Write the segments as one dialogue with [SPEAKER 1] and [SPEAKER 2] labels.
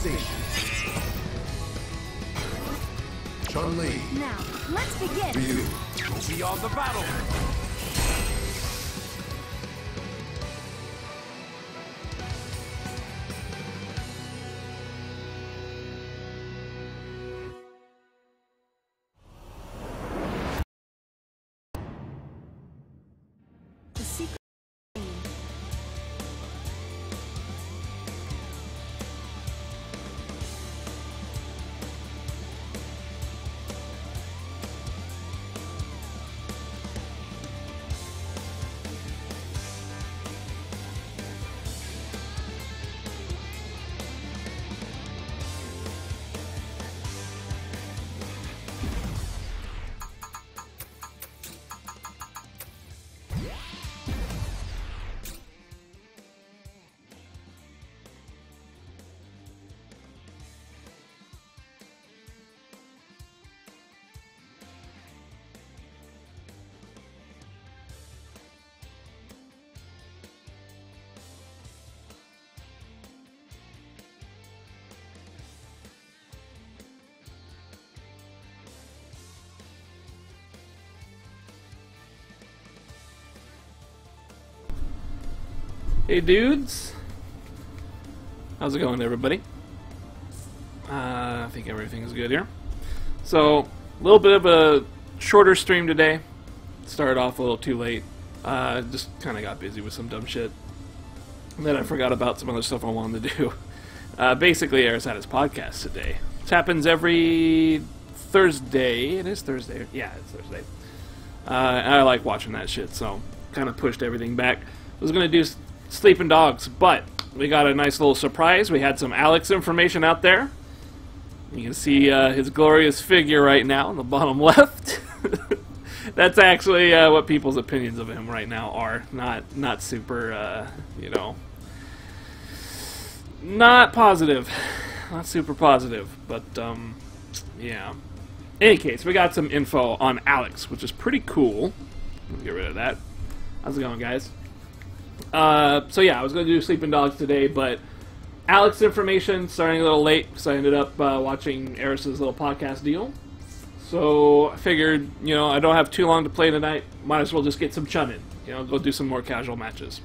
[SPEAKER 1] station. Chun-Li.
[SPEAKER 2] Now, let's begin.
[SPEAKER 1] Ryu.
[SPEAKER 3] Go beyond the battle.
[SPEAKER 2] The secret.
[SPEAKER 4] Hey dudes, how's it going everybody? I think everything's good here. So, a little bit of a shorter stream today. Started off a little too late. Just kind of got busy with some dumb shit. And then I forgot about some other stuff I wanted to do. Basically, Eris had his podcast today. This happens every Thursday. It is Thursday. Yeah, it's Thursday. And I like watching that shit, so kind of pushed everything back. I was going to do Sleeping Dogs, but we got a nice little surprise. We had some Alex information out there. You can see his glorious figure right now in the bottom left. That's actually what people's opinions of him right now are. Not super, you know, not positive. Not super positive, but, yeah. In any case, we got some info on Alex, which is pretty cool. Let me get rid of that. How's it going, guys? So yeah, I was going to do Sleeping Dogs today, but Alex information starting a little late because I ended up watching Eris's little podcast deal. So I figured, you know, I don't have too long to play tonight. Might as well just get some chun in. You know, go do some more casual matches.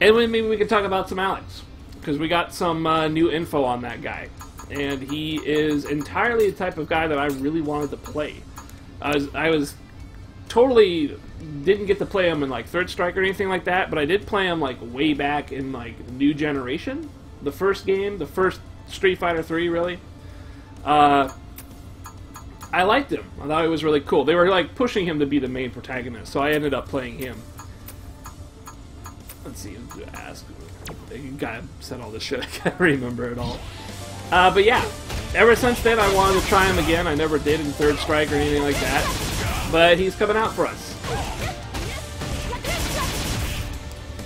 [SPEAKER 4] And maybe we can talk about some Alex, because we got some new info on that guy. And he is entirely the type of guy that I really wanted to play. I was totally didn't get to play him in like Third Strike or anything like that, but I did play him like way back in like New Generation, the first game, the first Street Fighter 3 really. I liked him. I thought he was really cool. They were like pushing him to be the main protagonist, so I ended up playing him. Let's see, who to ask. You guy said all this shit. I can't remember it all. But yeah, ever since then I wanted to try him again. I never did in Third Strike or anything like that, but he's coming out for us.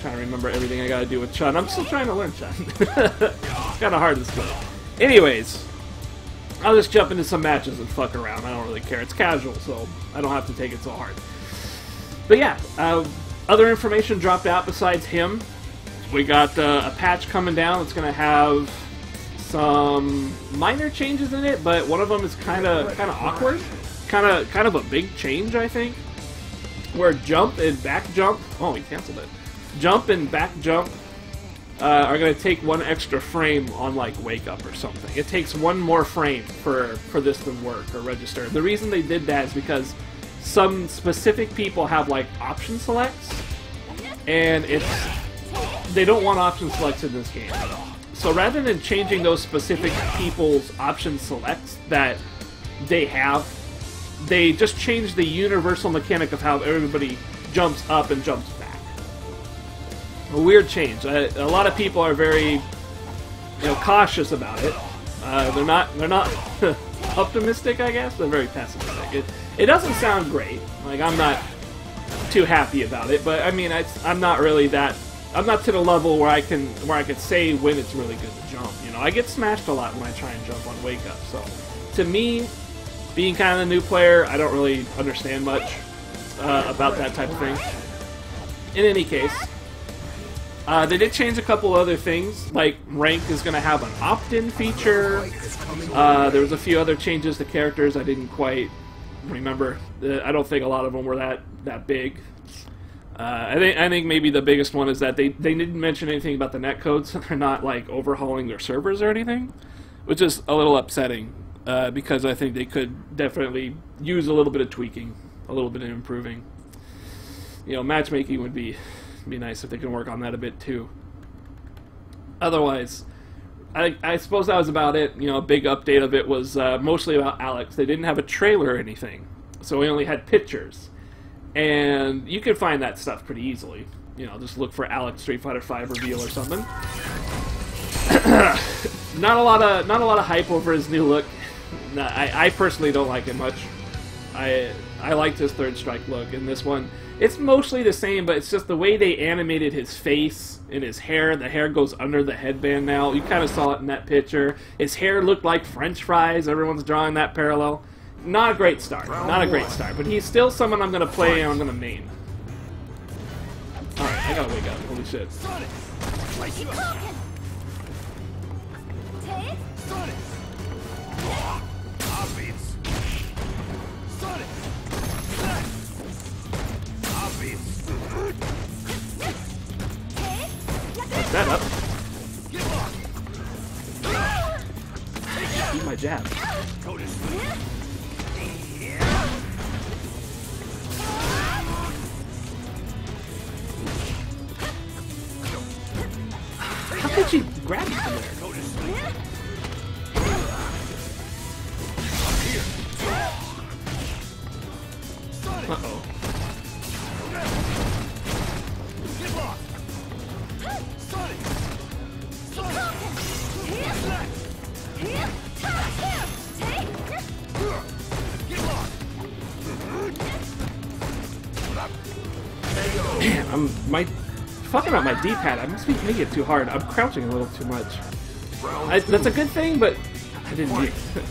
[SPEAKER 4] Trying to remember everything I gotta do with Chun. I'm still trying to learn Chun. It's kind of hard to skill. Anyways, I'll just jump into some matches and fuck around. I don't really care. It's casual, so I don't have to take it so hard. But yeah, other information dropped out besides him. We got a patch coming down that's gonna have some minor changes in it, but one of them is kind of awkward. Kind of a big change, I think. Where jump and back jump. Oh, he canceled it. Jump and back jump are going to take one extra frame on like wake up or something. It takes one more frame for this to work or register. The reason they did that is because some specific people have like option selects, and they don't want option selects in this game. So rather than changing those specific people's option selects that they have, they just changed the universal mechanic of how everybody jumps up and jumps back. A weird change. A lot of people are very, cautious about it. They're not optimistic, I guess. They're very pessimistic. It doesn't sound great. Like, I'm not too happy about it, but I mean, I'm not really that. I'm not to the level where I can say when it's really good to jump. You know, I get smashed a lot when I try and jump on wake up. So, to me, being kind of a new player, I don't really understand much about that type of thing. In any case, They did change a couple other things, like rank is going to have an opt-in feature. There was a few other changes to characters I didn't quite remember. I don't think a lot of them were that big. I think maybe the biggest one is that they didn't mention anything about the netcode, so they're not like overhauling their servers or anything, which is a little upsetting because I think they could definitely use a little bit of tweaking, a little bit of improving. You know, matchmaking would be nice if they can work on that a bit too. Otherwise, I suppose that was about it. You know, a big update of it was mostly about Alex. They didn't have a trailer or anything, so we only had pictures. And you can find that stuff pretty easily. You know, just look for Alex Street Fighter V reveal or something. Not a lot of hype over his new look. I personally don't like it much. I liked his Third Strike look. In this one, it's mostly the same, but it's just the way they animated his face and his hair. The hair goes under the headband now. You kind of saw it in that picture. His hair looked like French fries. Everyone's drawing that parallel. Not a great start. Not a great start. But he's still someone I'm going to play and I'm going to main. Alright, I gotta wake up. Holy shit. Fuck that up. Eat my jab. How could she grab me from there? Uh-oh. Man, I'm fucking up my D-pad. I must be making it too hard. I'm crouching a little too much. That's a good thing, but I didn't need it.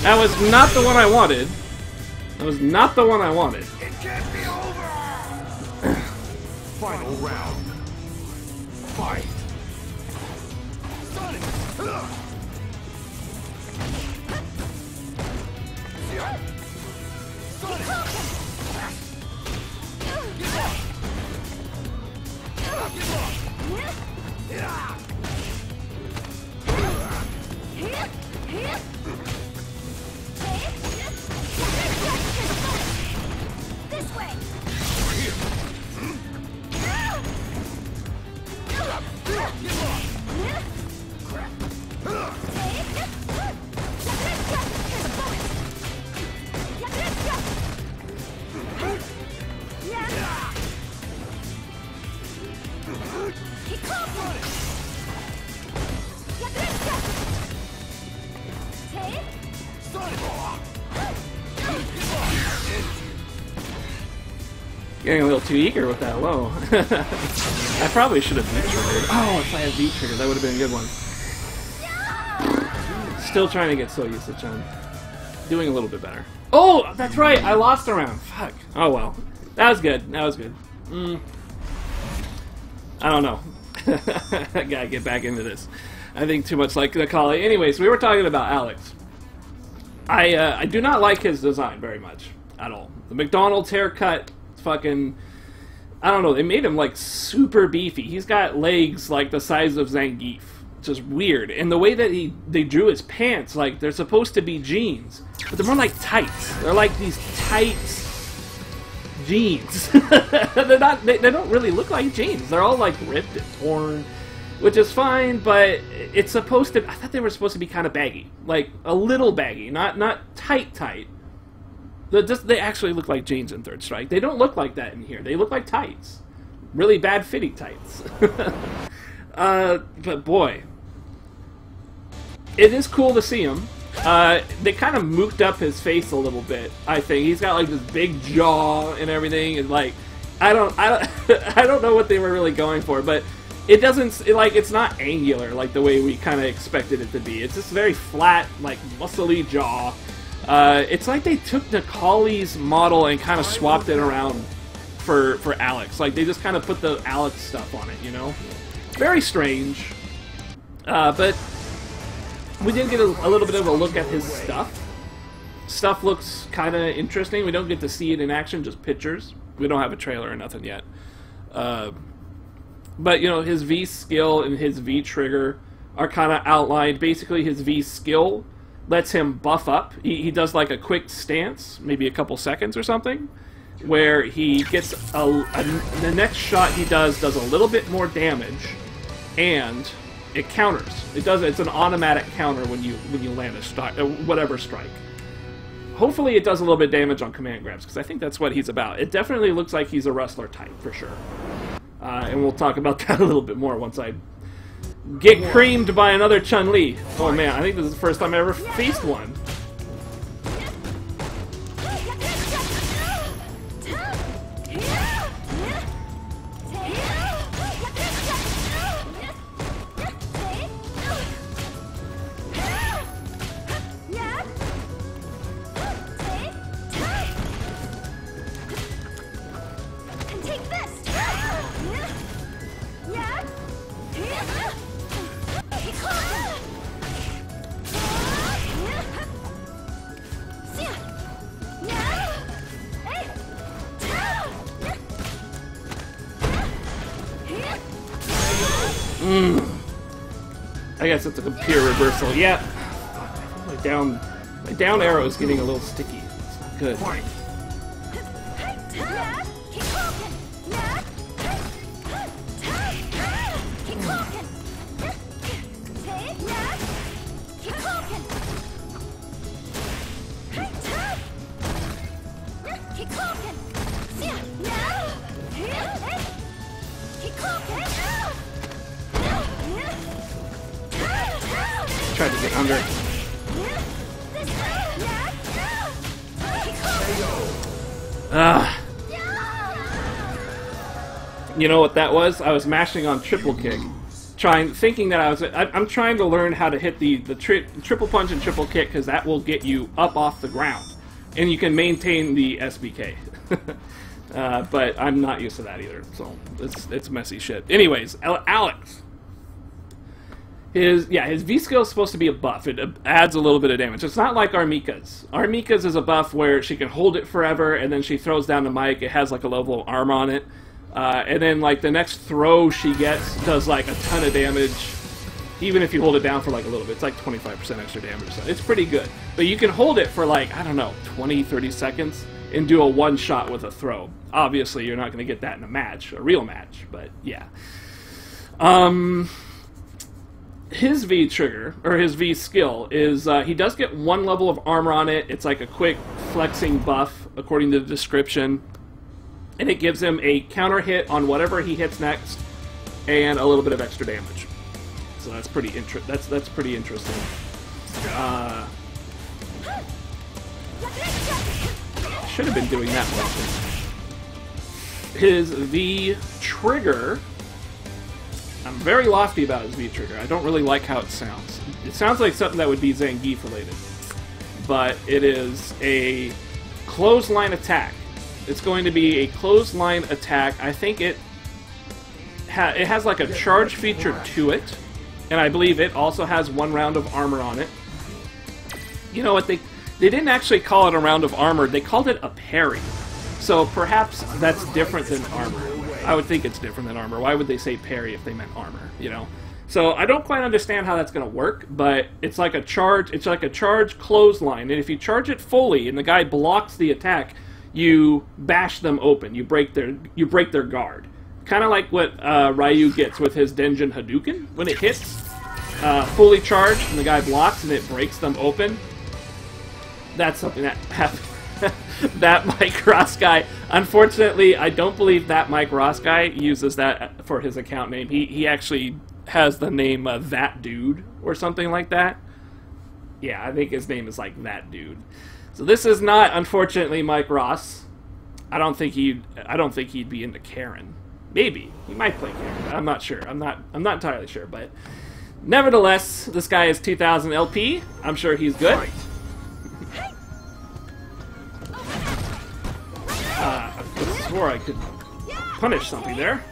[SPEAKER 4] That was not the one I wanted. That was not the one I wanted.
[SPEAKER 1] It can't be over. Final round. Fight.
[SPEAKER 4] Getting a little too eager with that low. I probably should have V-triggered. Oh, if I had V-triggered, that would have been a good one. Still trying to get so used to Chun. Doing a little bit better. Oh, that's right, I lost a round. Fuck. Oh well. That was good. That was good. I don't know. I gotta get back into this. I think too much like the collie. Anyways, we were talking about Alex. I do not like his design very much at all. The McDonald's haircut, fucking, I don't know. They made him like super beefy. He's got legs like the size of Zangief, just weird. And the way that they drew his pants, like they're supposed to be jeans, but they're more like tights. They're like these tight jeans. They're not. They don't really look like jeans. They're all like ripped and torn, which is fine. But it's supposed to. I thought they were supposed to be kind of baggy, like a little baggy, not tight. They actually look like jeans in Third Strike. They don't look like that in here. They look like tights. Really bad fitting tights. But boy, it is cool to see him. They kind of mooked up his face a little bit. I think he's got like this big jaw and everything, and like I don't I don't know what they were really going for, but it doesn't it's not angular like the way we kind of expected it to be. It's just very flat, like muscly jaw. It's like they took Necalli's model and kind of swapped it around for Alex. Like they just kind of put the Alex stuff on it, you know? Very strange. But we did get a little bit of a look at his stuff. Stuff looks kind of interesting. We don't get to see it in action, just pictures. We don't have a trailer or nothing yet. But, you know, his V skill and his V trigger are kind of outlined. Basically, his V skill lets him buff up. He does like a quick stance, maybe a couple seconds or something, where he gets the next shot he does a little bit more damage, and it counters. It's an automatic counter when you land a strike, whatever strike. Hopefully it does a little bit of damage on command grabs, because I think that's what he's about. It definitely looks like he's a wrestler type, for sure. And we'll talk about that a little bit more once I get creamed by another Chun-Li. Oh man, I think this is the first time I ever faced one. I guess it's a computer reversal. Yeah. My down arrow is getting a little sticky. It's not good. Tried to get under. You know what that was? I was mashing on triple kick, thinking that I'm trying to learn how to hit the triple punch and triple kick, because that will get you up off the ground, and you can maintain the SBK. But I'm not used to that either, so it's messy shit. Anyways, Alex. His V skill is supposed to be a buff. It adds a little bit of damage. It's not like Armika's. Armika's is a buff where she can hold it forever, and then she throws down the mic. It has like a level of armor on it. And then like the next throw she gets does like a ton of damage. Even if you hold it down for like a little bit. It's like 25% extra damage. So it's pretty good. But you can hold it for like, I don't know, 20, 30 seconds and do a one shot with a throw. Obviously, you're not going to get that in a match, a real match. But yeah. His V trigger, or his V skill, is he does get one level of armor on it. It's like a quick flexing buff, according to the description. And it gives him a counter hit on whatever he hits next, and a little bit of extra damage. So that's pretty that's pretty interesting. Should have been doing that more. His V trigger. I'm very lofty about his V-trigger. I don't really like how it sounds. It sounds like something that would be Zangief related. But it is a clothesline attack. It's going to be a clothesline attack. I think it has like a charge feature to it. And I believe it also has one round of armor on it. You know what, they didn't actually call it a round of armor. They called it a parry. So perhaps that's different than armor. I would think it's different than armor. Why would they say parry if they meant armor, you know? So I don't quite understand how that's going to work, but it's like a charge clothesline, and if you charge it fully and the guy blocks the attack, you bash them open. You break their guard. Kind of like what Ryu gets with his Denjin Hadouken. When it hits fully charged and the guy blocks and it breaks them open, that's something that happens. That Mike Ross guy, unfortunately, I don't believe that Mike Ross guy uses that for his account name. He actually has the name That Dude or something like that. Yeah, I think his name is like that dude. So this is not, unfortunately, Mike Ross. I don't think he'd be into Karen. Maybe he might play Karen. I'm not sure. I'm not entirely sure. But nevertheless, this guy is 2000 LP. I'm sure he's good. I swore I could punish something there.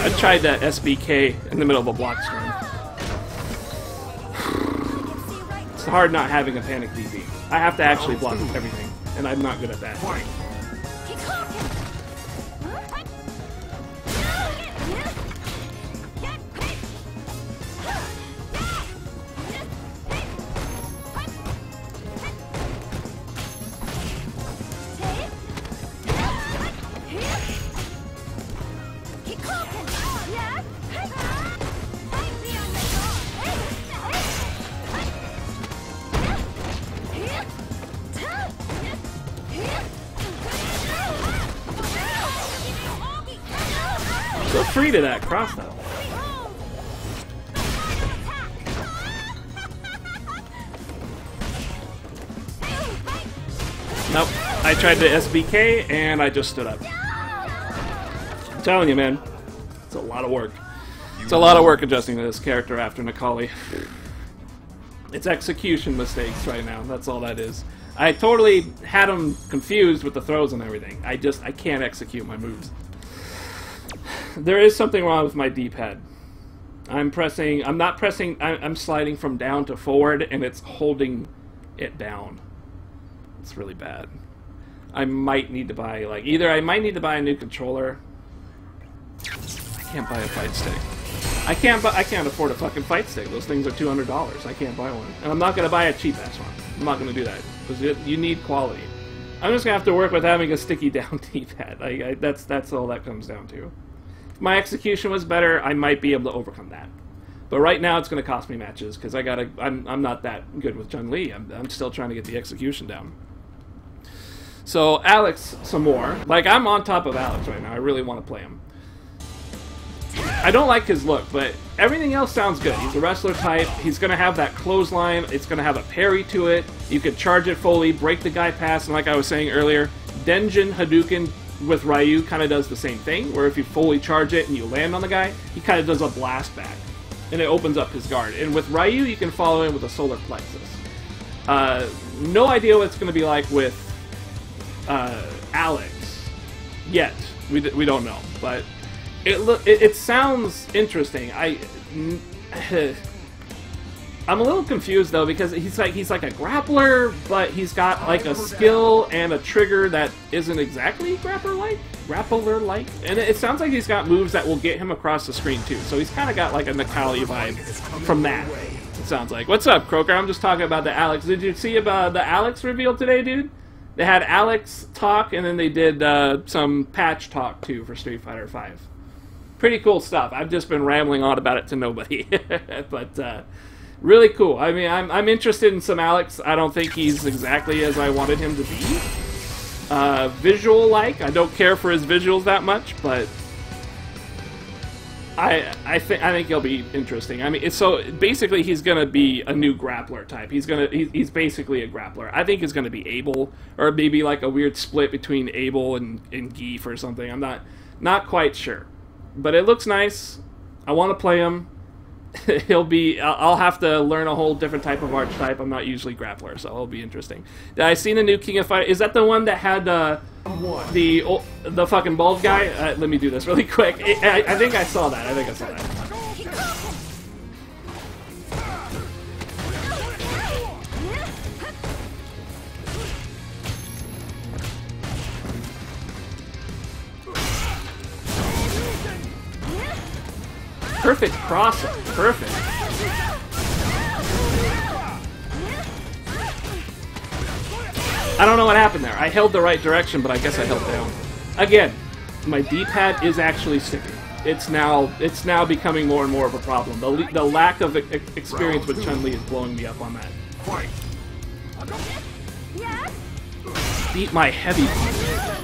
[SPEAKER 4] I tried that SBK in the middle of a block screen. It's hard not having a panic DB. I have to actually block everything, and I'm not good at that. Go free to that cross though. Nope. I tried the SBK and I just stood up. I'm telling you, man. It's a lot of work. It's a lot of work adjusting to this character after Necalli. It's execution mistakes right now. That's all that is. I totally had him confused with the throws and everything. I can't execute my moves. There is something wrong with my D-pad. I'm sliding from down to forward, and it's holding it down. It's really bad. I might need to buy, like, I might need to buy a new controller. I can't buy a fight stick. I can't afford a fucking fight stick. Those things are $200. I can't buy one. And I'm not gonna buy a cheap-ass one. I'm not gonna do that. Because you need quality. I'm just gonna have to work with having a sticky down D-pad. That's all that comes down to. If my execution was better, I might be able to overcome that. But right now, it's going to cost me matches because I'm not that good with Chun-Li. I'm still trying to get the execution down. So Alex, some more. Like, I'm on top of Alex right now. I really want to play him. I don't like his look, but everything else sounds good. He's a wrestler type. He's going to have that clothesline. It's going to have a parry to it. You could charge it fully, break the guy past, and like I was saying earlier, Denjin Hadouken with Ryu kind of does the same thing, where if you fully charge it and you land on the guy, he kind of does a blast back, and it opens up his guard. And with Ryu, you can follow in with a solar plexus. No idea what it's going to be like with Alex yet. We don't know, but it sounds interesting. I'm a little confused though because he's like a grappler, but he's got like a skill and a trigger that isn't exactly grappler-like, and it sounds like he's got moves that will get him across the screen too. So he's kind of got like a Necalli vibe from that. It sounds like. What's up, Croker? I'm just talking about the Alex. Did you see about the Alex reveal today, dude? They had Alex talk, and then they did some patch talk too for Street Fighter V. Pretty cool stuff. I've just been rambling on about it to nobody, but. Really cool. I mean, I'm interested in some Alex. I don't think he's exactly as I wanted him to be. Visual-like. I don't care for his visuals that much, but I think he'll be interesting. I mean, so basically he's gonna be a new grappler type. He's basically a grappler. I think he's gonna be Abel, or maybe like a weird split between Abel and Geef or something. I'm not quite sure, but it looks nice. I want to play him. I'll have to learn a whole different type of archetype. I'm not usually grappler, so it'll be interesting. Did I seen the new King of Fighters? Is that the one that had the fucking bald guy? Let me do this really quick. I think I saw that. perfect cross-up. Perfect. I don't know what happened there. I held the right direction, but I guess I held down. Again, my D-pad is actually sticky. It's now becoming more and more of a problem. The lack of experience with Chun-Li is blowing me up on that. Beat my heavy punch.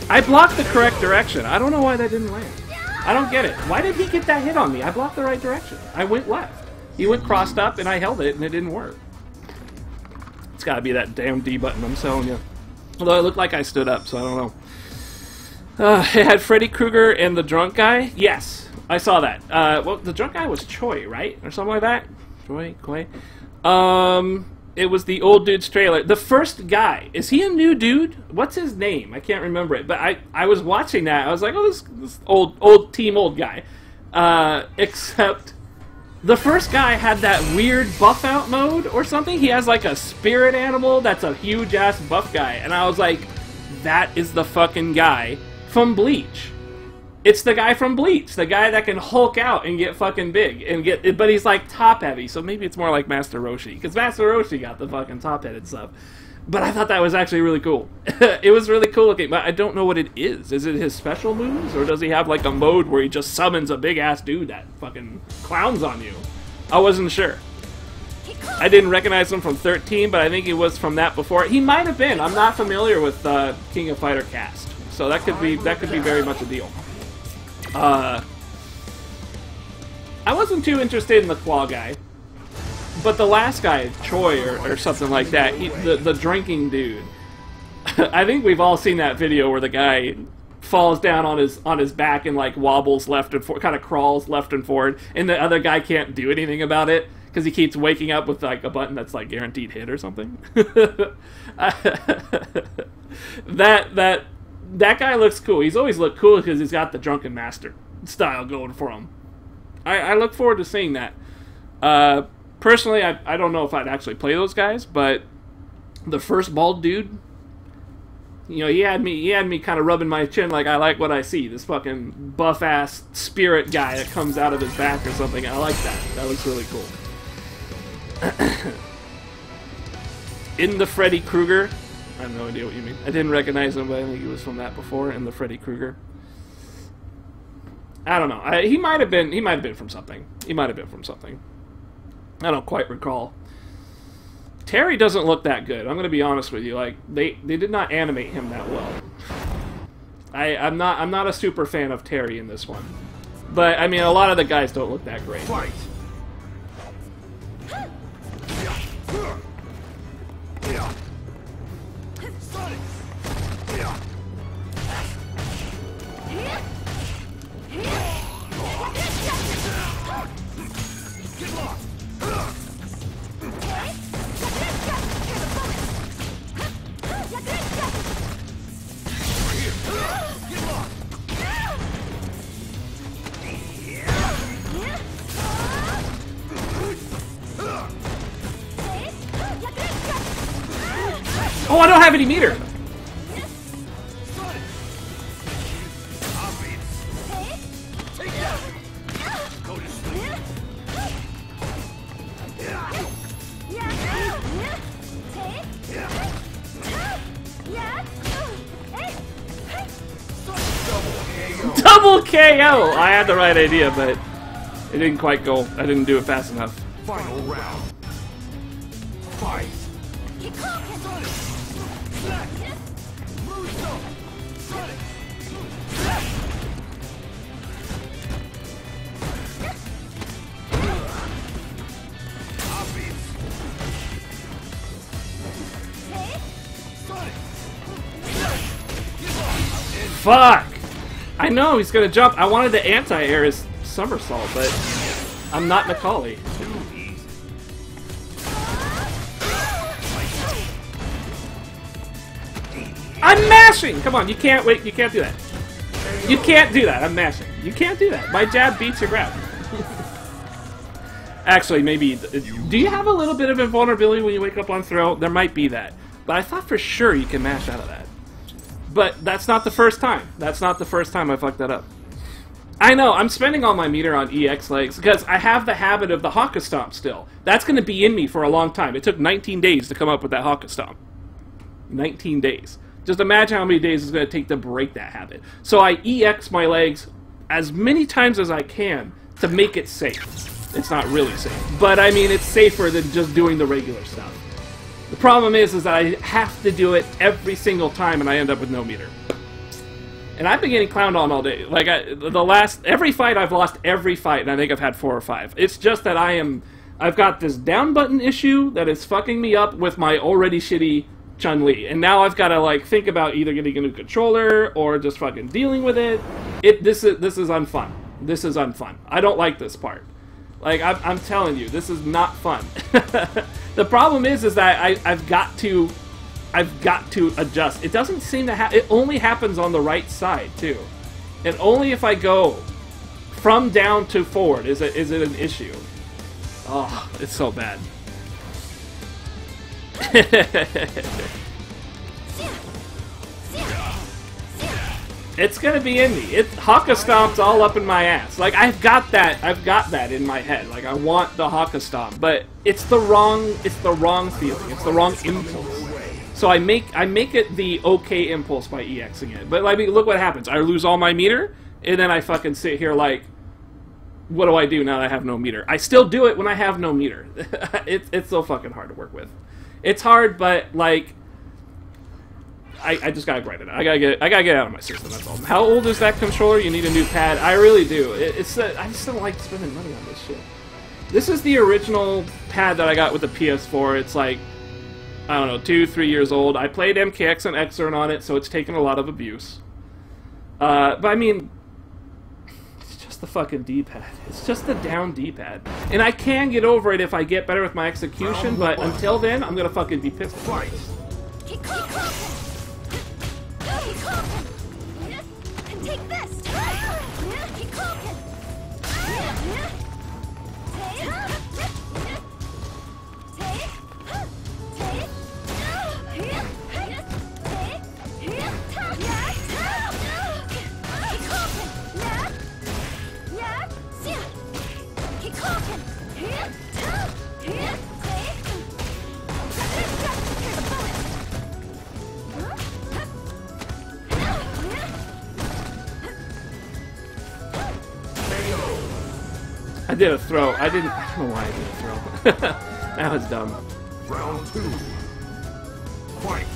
[SPEAKER 4] I blocked the correct direction. I don't know why that didn't land. I don't get it. Why did he get that hit on me? I blocked the right direction. I went left. He went crossed up, and I held it, and it didn't work. It's gotta be that damn D button, I'm telling you. Although it looked like I stood up, so I don't know. It had Freddy Krueger and the drunk guy? Yes, I saw that. Well, the drunk guy was Choi, right? Or something like that? Choi? Koi? It was the old dude's trailer. The first guy, is he a new dude? What's his name? I can't remember it. But I was watching that. I was like, oh, this old guy. Except the first guy had that weird buff out mode or something. He has like a spirit animal that's a huge ass buff guy. And I was like, that is the fucking guy from Bleach. It's the guy from Bleach, the guy that can Hulk out and get fucking big and get, but he's like top heavy, so maybe it's more like Master Roshi, because Master Roshi got the fucking top headed stuff. But I thought that was actually really cool. It was really cool looking, but I don't know what it is. Is it his special moves, or does he have like a mode where he just summons a big ass dude that fucking clowns on you? I wasn't sure. I didn't recognize him from 13, but I think he was from that before. He might have been. I'm not familiar with King of Fighter cast, so that could be very much a deal. I wasn't too interested in the claw guy, but the last guy, Choi or something like that, the drinking dude. I think we've all seen that video where the guy falls down on his back and like wobbles left and forward, kind of crawls left and forward, and the other guy can't do anything about it because he keeps waking up with like a button that's like guaranteed hit or something. That guy looks cool. He's always looked cool because he's got the Drunken Master style going for him. I look forward to seeing that. Personally, I don't know if I'd actually play those guys, but the first bald dude, you know, he had me kind of rubbing my chin like I like what I see. This fucking buff ass spirit guy that comes out of his back or something. I like that. That looks really cool. In the Freddy Krueger. I have no idea what you mean. I didn't recognize him, but I think he was from that before, in the Freddy Krueger. I don't know. He might have been from something. He might have been from something. I don't quite recall. Terry doesn't look that good. I'm gonna be honest with you. Like they did not animate him that well. I'm not a super fan of Terry in this one. But I mean, a lot of the guys don't look that great.
[SPEAKER 1] Fight.
[SPEAKER 4] Oh, I don't have any meter! Double KO! I had the right idea, but it didn't quite go. I didn't do it fast enough.
[SPEAKER 1] Final round. Fight.
[SPEAKER 4] Fuck! I know he's gonna jump. I wanted to anti-air his somersault, but I'm not Macaulay. mashing! Come on, you can't wait, you can't do that. You can't do that, I'm mashing. You can't do that. My jab beats your grab. Actually, maybe... Do you have a little bit of invulnerability when you wake up on throw? There might be that. But I thought for sure you can mash out of that. But that's not the first time. That's not the first time I fucked that up. I know, I'm spending all my meter on EX legs because I have the habit of the Haka Stomp still. That's going to be in me for a long time. It took 19 days to come up with that Haka Stomp. 19 days. Just imagine how many days it's going to take to break that habit. So I EX my legs as many times as I can to make it safe. It's not really safe. But, I mean, it's safer than just doing the regular stuff. The problem is that I have to do it every single time and I end up with no meter. And I've been getting clowned on all day. Like, every fight I've lost every fight, and I think I've had 4 or 5. It's just that I've got this down button issue that is fucking me up with my already shitty Chun-Li. And now I've got to, like, think about either getting a new controller or just fucking dealing with it. This is unfun. This is unfun. I don't like this part. Like, I'm telling you, this is not fun. The problem is that I've got to adjust. It doesn't seem to it only happens on the right side, too. And only if I go from down to forward is it an issue. Oh, it's so bad. It's gonna be in me. Haka Stomp's all up in my ass. Like, I've got that in my head. Like, I want the Haka Stomp, but it's the wrong feeling. It's the wrong impulse. So I make it the okay impulse by EXing it. But I mean, look what happens. I lose all my meter, and then I fucking sit here like, what do I do now that I have no meter? I still do it when I have no meter. It's so fucking hard to work with. It's hard, but like, I just gotta grind it out. I gotta get it out of my system. That's all. How old is that controller? You need a new pad. I really do. I just don't like spending money on this shit. This is the original pad that I got with the PS4. It's like, I don't know, 2-3 years old. I played MKX and Xern on it, so it's taken a lot of abuse. But I mean, it's just the fucking D-pad. It's just the down D-pad. And I can get over it if I get better with my execution, but until then, I'm gonna fucking be pissed.
[SPEAKER 2] Take this!
[SPEAKER 4] I did a throw. I don't know why I did a throw. That was dumb.
[SPEAKER 1] Round 2. Fight.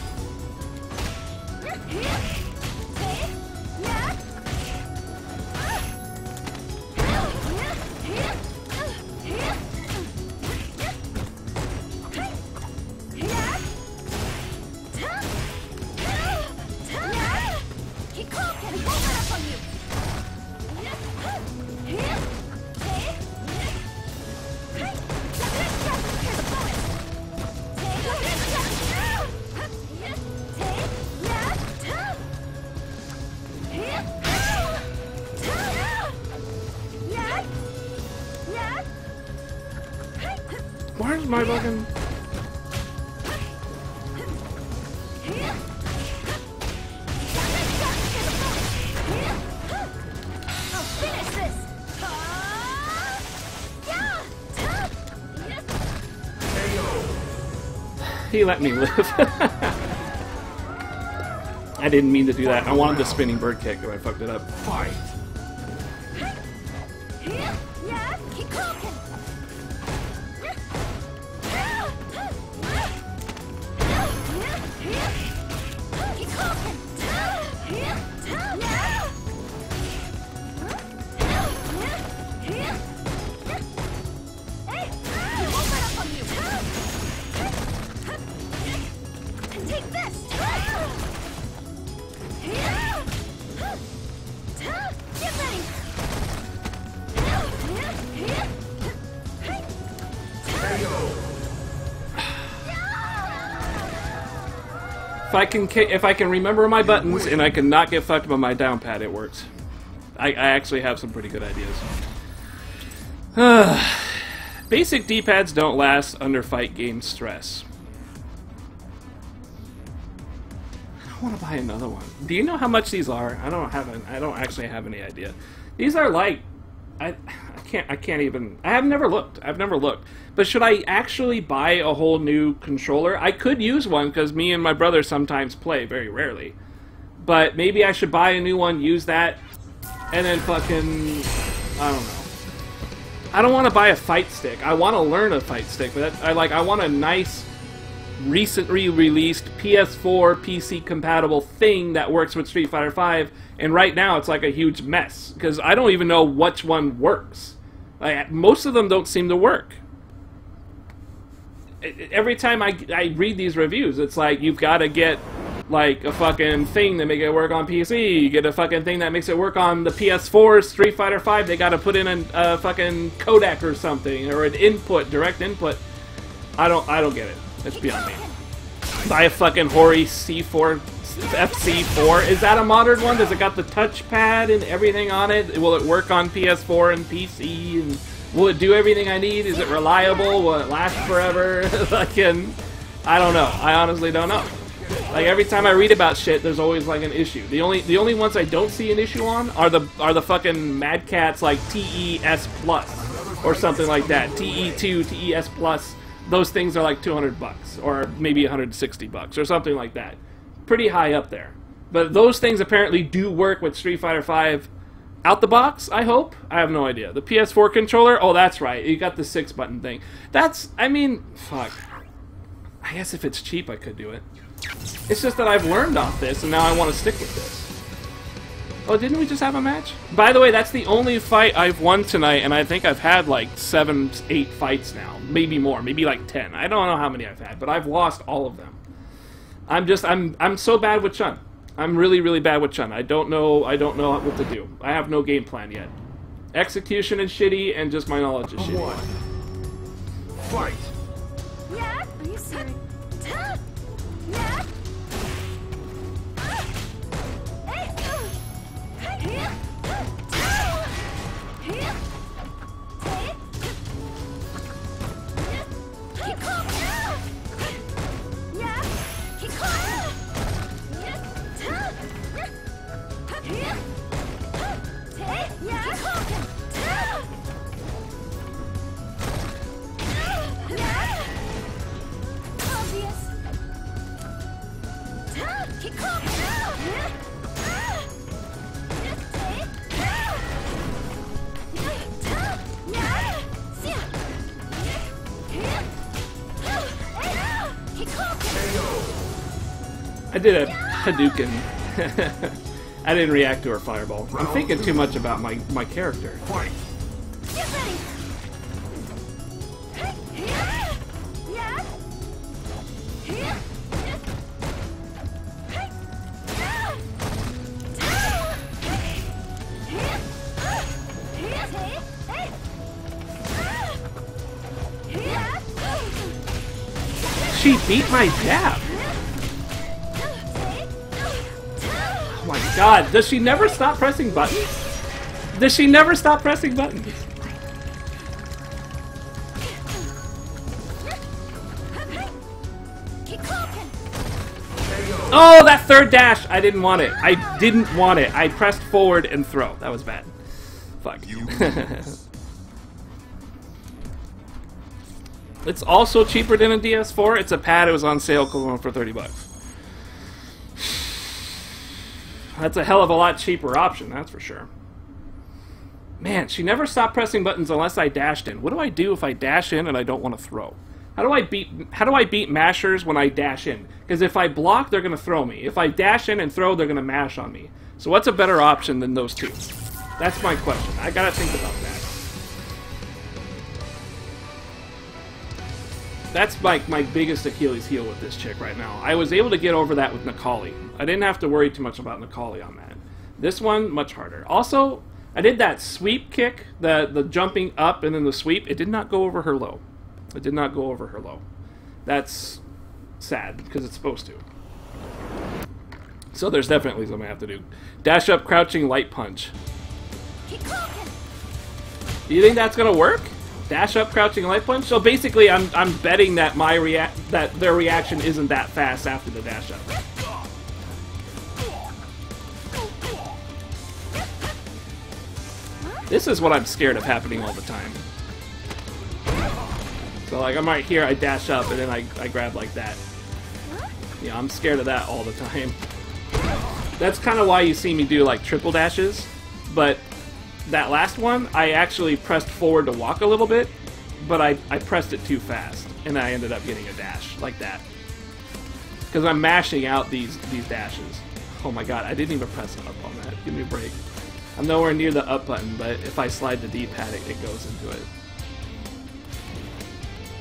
[SPEAKER 4] Where's my fucking... He let me live. I didn't mean to do that. I wanted the spinning bird kick, but I fucked it up.
[SPEAKER 1] Fight.
[SPEAKER 2] Take this!
[SPEAKER 4] If I can remember my buttons and I can not get fucked by my down pad, it works. I actually have some pretty good ideas. Basic D-pads don't last under fight game stress. I want to buy another one. Do you know how much these are? I don't actually have any idea. These are like, I can't even. I've never looked. But should I actually buy a whole new controller? I could use one because me and my brother sometimes play, very rarely. But maybe I should buy a new one, use that, and then fucking, I don't know. I don't want to buy a fight stick. I want to learn a fight stick, but I want a nice, recently released PS4 PC compatible thing that works with Street Fighter V. And right now it's like a huge mess because I don't even know which one works. Like, most of them don't seem to work. Every time I read these reviews, it's like you've got to get like a fucking thing to make it work on PC. You get a fucking thing that makes it work on the PS4 Street Fighter V. They got to put in a fucking codec or something, or an input, direct input. I don't get it. It's beyond me. Buy a fucking Hori C4 FC4. Is that a modern one? Does it got the touchpad and everything on it? Will it work on PS4 and PC? And will it do everything I need? Is it reliable? Will it last forever? Fucking, I don't know. I honestly don't know. Like, every time I read about shit, there's always like an issue. The only ones I don't see an issue on are the fucking Mad Catz like TES Plus or something like that. TE2, TES Plus. Those things are like $200 or maybe $160 or something like that. Pretty high up there. But those things apparently do work with Street Fighter V out the box, I hope. I have no idea. The PS4 controller, oh, that's right. You got the 6-button thing. That's, I mean, fuck. I guess if it's cheap, I could do it. It's just that I've learned off this, and now I want to stick with this. Oh, didn't we just have a match? By the way, that's the only fight I've won tonight, and I think I've had like 7, 8 fights now. Maybe more, maybe like 10. I don't know how many I've had, but I've lost all of them. I'm so bad with Chun. I'm really, really bad with Chun. I don't know what to do. I have no game plan yet. Execution is shitty, and just my knowledge is shitty.
[SPEAKER 1] Fight!
[SPEAKER 2] Yeah? Are you serious? Yeah?
[SPEAKER 4] I did a Hadouken. I didn't react to her fireball. I'm thinking too much about my character.
[SPEAKER 1] Fight!
[SPEAKER 2] Get ready!
[SPEAKER 4] She beat my jab! Oh my god, does she never stop pressing buttons? Does she never stop pressing buttons? Oh, that third dash! I didn't want it. I didn't want it. I pressed forward and throw. That was bad. Fuck. It's also cheaper than a DS4. It's a pad. It was on sale for $30. That's a hell of a lot cheaper option, that's for sure. Man, she never stopped pressing buttons unless I dashed in. What do I do if I dash in and I don't want to throw? How do I beat mashers when I dash in? Because if I block, they're going to throw me. If I dash in and throw, they're going to mash on me. So what's a better option than those two? That's my question. I got to think about that. That's like my biggest Achilles heel with this chick right now. I was able to get over that with Nikali. I didn't have to worry too much about Nikali on that. This one, much harder. Also, I did that sweep kick, the jumping up and then the sweep. It did not go over her low. It did not go over her low. That's sad, because it's supposed to. So there's definitely something I have to do. Dash up, crouching, light punch. You think that's gonna work? Dash up, crouching, light punch. So basically, I'm betting that their reaction isn't that fast after the dash up. This is what I'm scared of happening all the time. So like I'm right here, I dash up, and then I grab like that. Yeah, I'm scared of that all the time. That's kind of why you see me do like triple dashes, but that last one, I actually pressed forward to walk a little bit, but I pressed it too fast, and I ended up getting a dash like that. Because I'm mashing out these dashes. Oh my god, I didn't even press up on that. Give me a break. I'm nowhere near the up button, but if I slide the D-pad, it goes into it.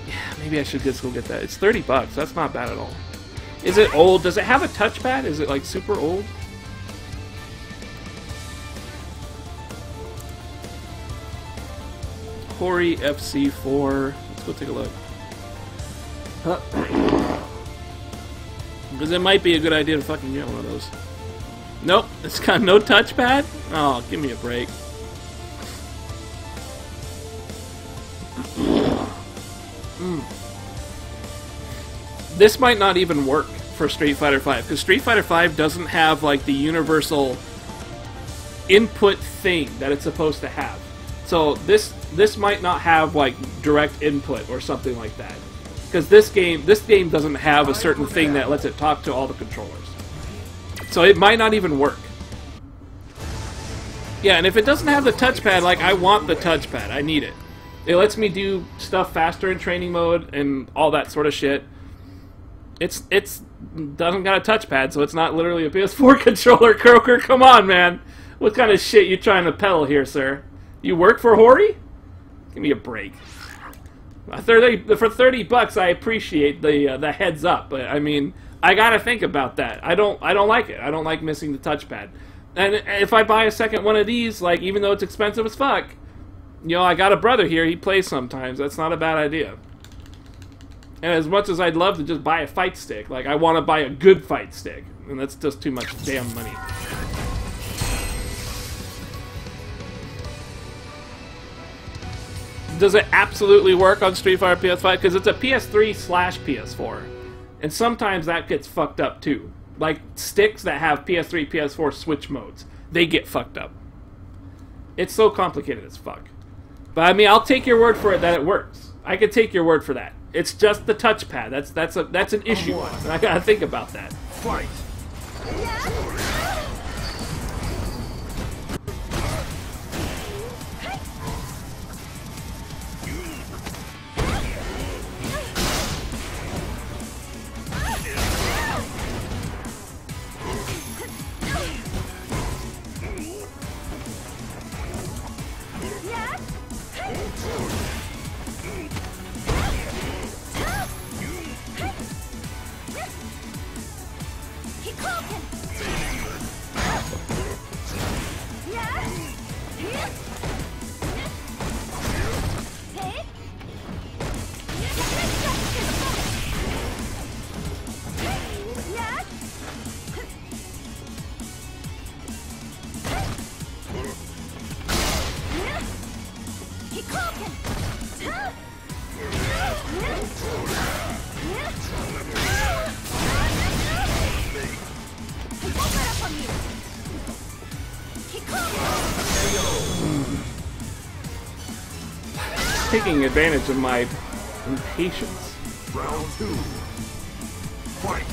[SPEAKER 4] Yeah, maybe I should just go get that. It's 30 bucks. That's not bad at all. Is it old? Does it have a touchpad? Is it like super old? Hori FC4. Let's go take a look. Because it might be a good idea to fucking get one of those. Nope, it's got no touchpad? Oh, give me a break. This might not even work for Street Fighter V, because Street Fighter V doesn't have like the universal input thing that it's supposed to have. So this might not have like direct input or something like that, because this game doesn't have a certain thing that lets it talk to all the controllers. So it might not even work. Yeah, and if it doesn't have the touchpad, like I want the touchpad, I need it. It lets me do stuff faster in training mode and all that sort of shit. It's doesn't got a touchpad, so it's not literally a PS4 controller. Croker, come on, man. What kind of shit you trying to peddle here, sir? You work for Hori? Give me a break. For 30 bucks, I appreciate the heads up, but I mean, I gotta think about that. I don't like it. I don't like missing the touchpad. And if I buy a second one of these, like even though it's expensive as fuck, you know, I got a brother here. He plays sometimes. That's not a bad idea. And as much as I'd love to just buy a fight stick, like I want to buy a good fight stick, and that's just too much damn money. Does it absolutely work on Street Fighter PS5? Because it's a PS3/PS4. And sometimes that gets fucked up too. Like sticks that have PS3, PS4 switch modes. They get fucked up. It's so complicated as fuck. But I mean, I'll take your word for it that it works. I can take your word for that. It's just the touchpad. That's an issue. And I gotta think about that.
[SPEAKER 1] Fight!
[SPEAKER 4] Taking advantage of my impatience.
[SPEAKER 1] Round 2. Fight!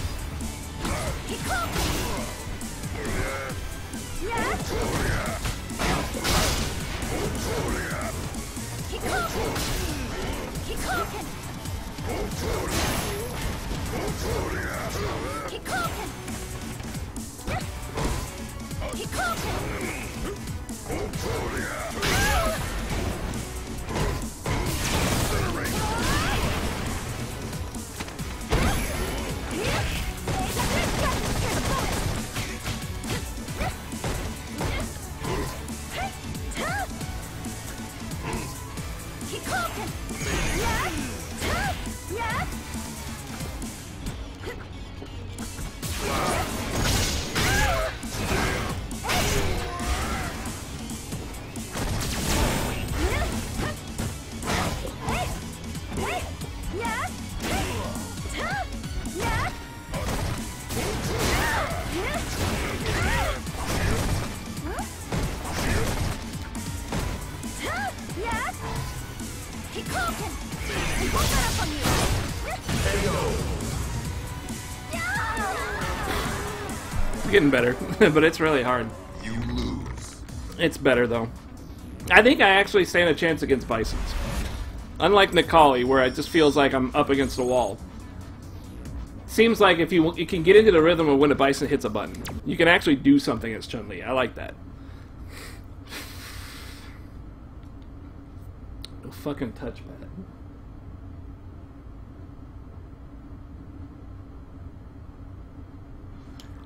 [SPEAKER 4] It's getting better, but it's really hard.
[SPEAKER 1] You lose.
[SPEAKER 4] It's better, though. I think I actually stand a chance against Bisons. Unlike Nikali, where it just feels like I'm up against a wall. Seems like if you can get into the rhythm of when a Bison hits a button, you can actually do something as Chun-Li. I like that. No fucking touchpad.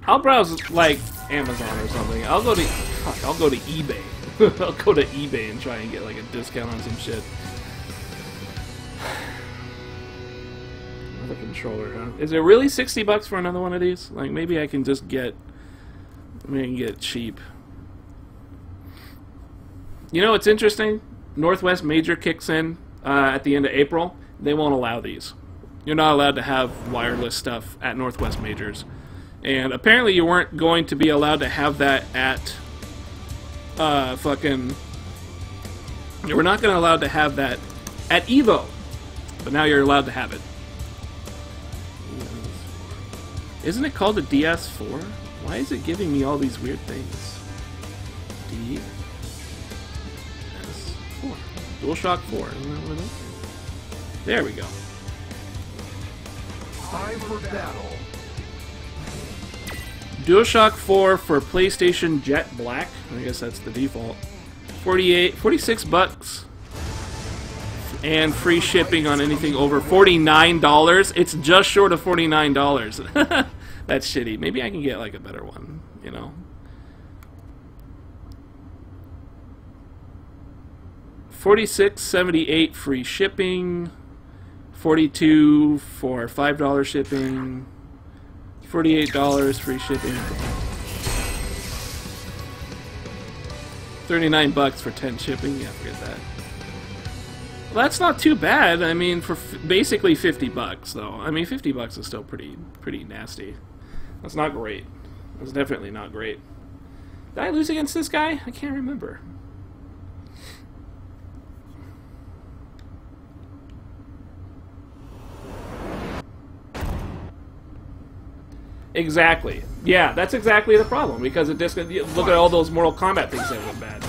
[SPEAKER 4] I'll browse like Amazon or something. I'll go to eBay. I'll go to eBay and try and get like a discount on some shit. Another controller, huh? Is it really $60 for another one of these? Like maybe I can just get, maybe I can get it cheap. You know what's interesting? Northwest Major kicks in at the end of April. They won't allow these. You're not allowed to have wireless stuff at Northwest Majors. And apparently you weren't going to be allowed to have that at fucking... You were not going to allow to have that at EVO. But now you're allowed to have it. Isn't it called a DS4? Why is it giving me all these weird things? DS4. DualShock 4. Isn't that what it is? There we go.
[SPEAKER 1] Time for battle.
[SPEAKER 4] DualShock 4 for PlayStation Jet Black. I guess that's the default. $46 and free shipping on anything over $49. It's just short of $49. That's shitty. Maybe I can get like a better one, you know. $46.78 free shipping. $42 for $5 shipping. $48 free shipping. $39 for 10 shipping. Yeah, forget that. Well, that's not too bad. I mean, for basically $50 though. I mean, $50 is still pretty nasty. That's not great. That's definitely not great. Did I lose against this guy? I can't remember. Exactly. Yeah, that's exactly the problem, because it just look at all those Mortal Kombat things that went bad.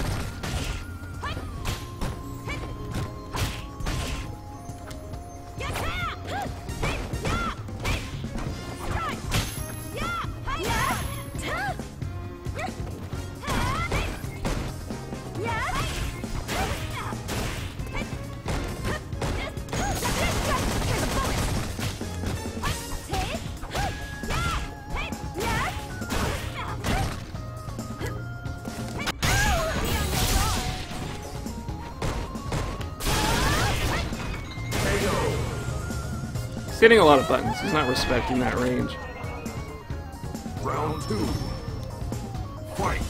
[SPEAKER 4] He's hitting a lot of buttons. He's not respecting that range.
[SPEAKER 1] Round 2. Fight.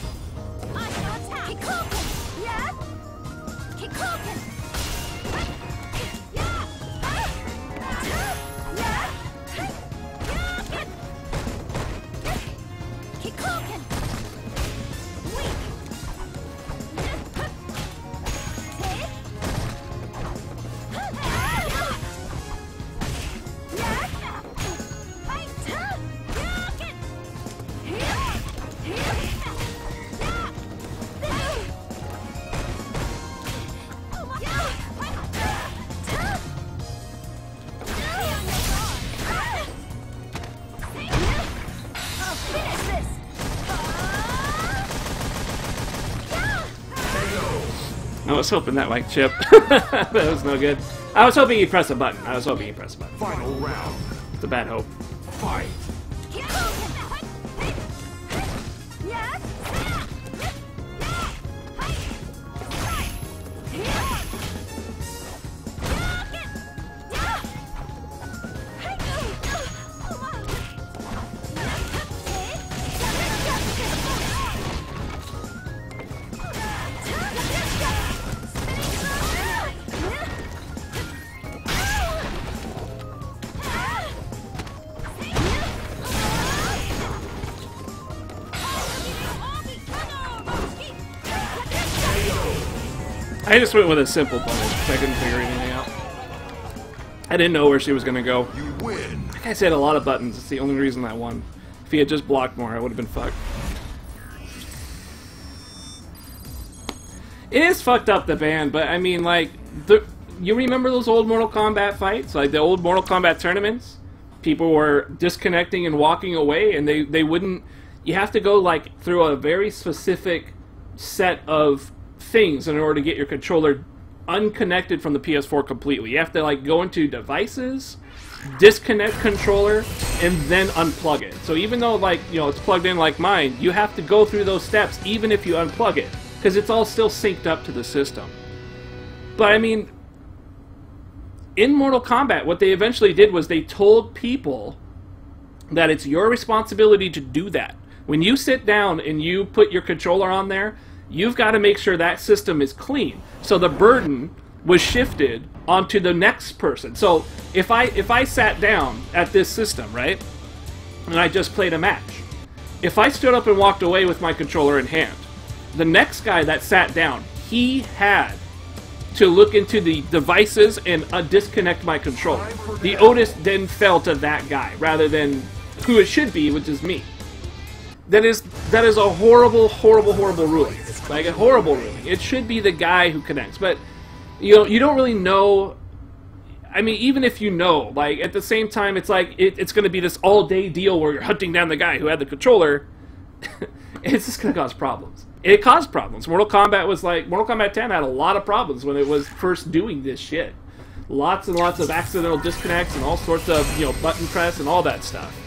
[SPEAKER 4] I was hoping that might chip. That was no good. I was hoping he'd press a button.
[SPEAKER 1] Final round.
[SPEAKER 4] It's a bad hope.
[SPEAKER 1] Fight.
[SPEAKER 4] I just went with a simple punish because I couldn't figure anything out. I didn't know where she was going to go.
[SPEAKER 1] You win.
[SPEAKER 4] Like I said, a lot of buttons. It's the only reason I won. If he had just blocked more, I would have been fucked. It is fucked up, the ban, but I mean, like, you remember those old Mortal Kombat fights? Like, the old Mortal Kombat tournaments? People were disconnecting and walking away, and they wouldn't... You have to go, like, through a very specific set of things in order to get your controller unconnected from the PS4 completely. You have to, like, go into devices, disconnect controller, and then unplug it. So even though, like, you know, it's plugged in like mine, you have to go through those steps even if you unplug it, because it's all still synced up to the system. But, I mean, in Mortal Kombat, what they eventually did was they told people that it's your responsibility to do that. When you sit down and you put your controller on there, you've got to make sure that system is clean. So the burden was shifted onto the next person. So if I sat down at this system, right, and I just played a match, if I stood up and walked away with my controller in hand, the next guy that sat down, he had to look into the devices and disconnect my controller. The Otis then fell to that guy rather than who it should be, which is me. That is a horrible, horrible, horrible ruling. Like a horrible ruling. It should be the guy who connects, but you know, you don't really know. I mean, even if you know, like at the same time, it's like it's going to be this all-day deal where you're hunting down the guy who had the controller. It's just going to cause problems. It caused problems. Mortal Kombat was like Mortal Kombat 10 had a lot of problems when it was first doing this shit. Lots and lots of accidental disconnects and all sorts of, you know, button press and all that stuff.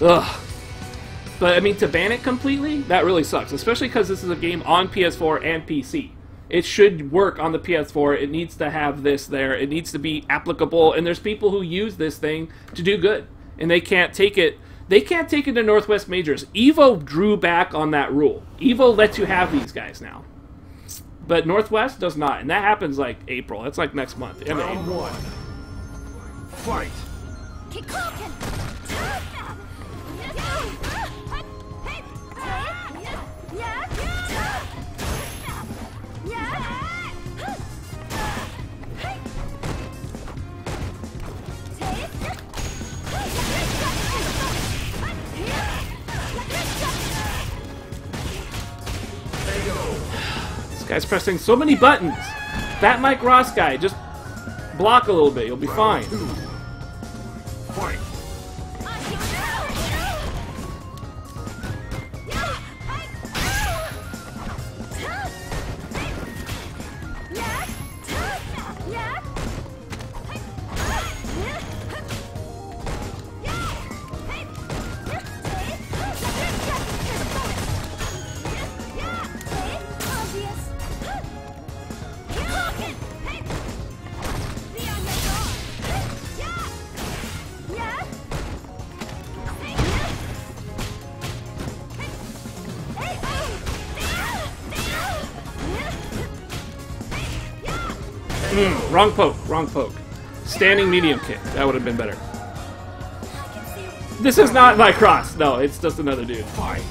[SPEAKER 4] Ugh. But, I mean, to ban it completely, that really sucks. Especially because this is a game on PS4 and PC. It should work on the PS4. It needs to have this there. It needs to be applicable. And there's people who use this thing to do good. And they can't take it. They can't take it to Northwest Majors. EVO drew back on that rule. EVO lets you have these guys now. But Northwest does not. And that happens like April. That's like next month.
[SPEAKER 1] Round one. Fight.
[SPEAKER 4] This guy's pressing so many buttons. That Mike Ross guy, just block a little bit. You'll be fine.
[SPEAKER 1] Fight.
[SPEAKER 4] Wrong poke, wrong poke. Standing medium kick. That would have been better. This is not my cross. No, it's just another dude.
[SPEAKER 1] Fight.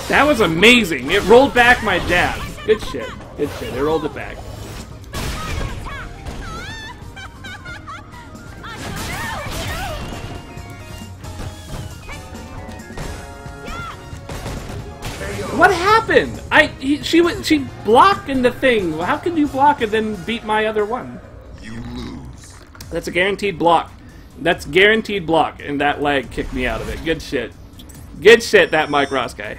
[SPEAKER 4] That was amazing. It rolled back my jab. Good shit. Good shit. It rolled it back. What happened? She blocked in the thing. How can you block and then beat my other one?
[SPEAKER 1] You lose.
[SPEAKER 4] That's a guaranteed block. That's guaranteed block, and that leg kicked me out of it. Good shit. Good shit, that Mike Ross guy.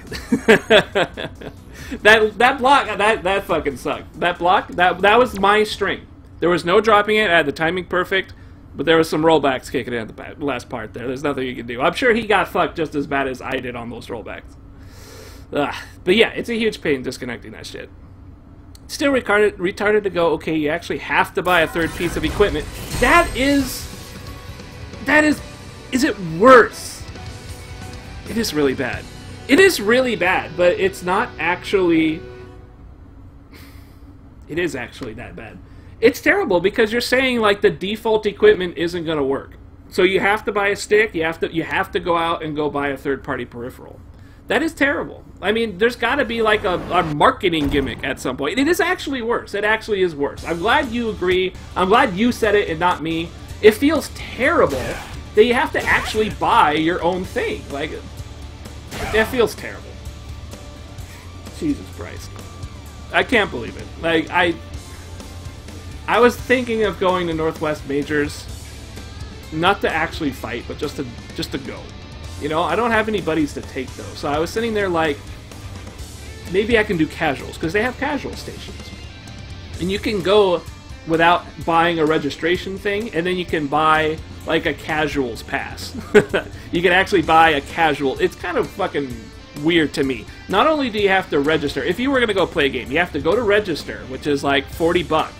[SPEAKER 4] that block, that fucking sucked. That block, that was my string. There was no dropping it. I had the timing perfect. But there was some rollbacks kicking in at the last part there. There's nothing you can do. I'm sure he got fucked just as bad as I did on those rollbacks. But yeah, it's a huge pain disconnecting that shit. Still retarded to go, okay, you actually have to buy a third piece of equipment. Is it worse? It is really bad. It is really bad, but it's not actually... It is actually that bad. It's terrible because you're saying like the default equipment isn't going to work. So you have to buy a stick, you have to go out and go buy a third-party peripheral. That is terrible. I mean, there's got to be like a marketing gimmick at some point. It is actually worse. It actually is worse. I'm glad you agree. I'm glad you said it and not me. It feels terrible that you have to actually buy your own thing. Like, that feels terrible. Jesus Christ. I can't believe it. Like, I was thinking of going to Northwest Majors, not to actually fight, but just to go. You know, I don't have any buddies to take though, so I was sitting there like, maybe I can do casuals, because they have casual stations. And you can go without buying a registration thing, and then you can buy like a casuals pass. You can actually buy a casual. It's kind of fucking weird to me. Not only do you have to register, if you were going to go play a game, you have to go to register, which is like $40.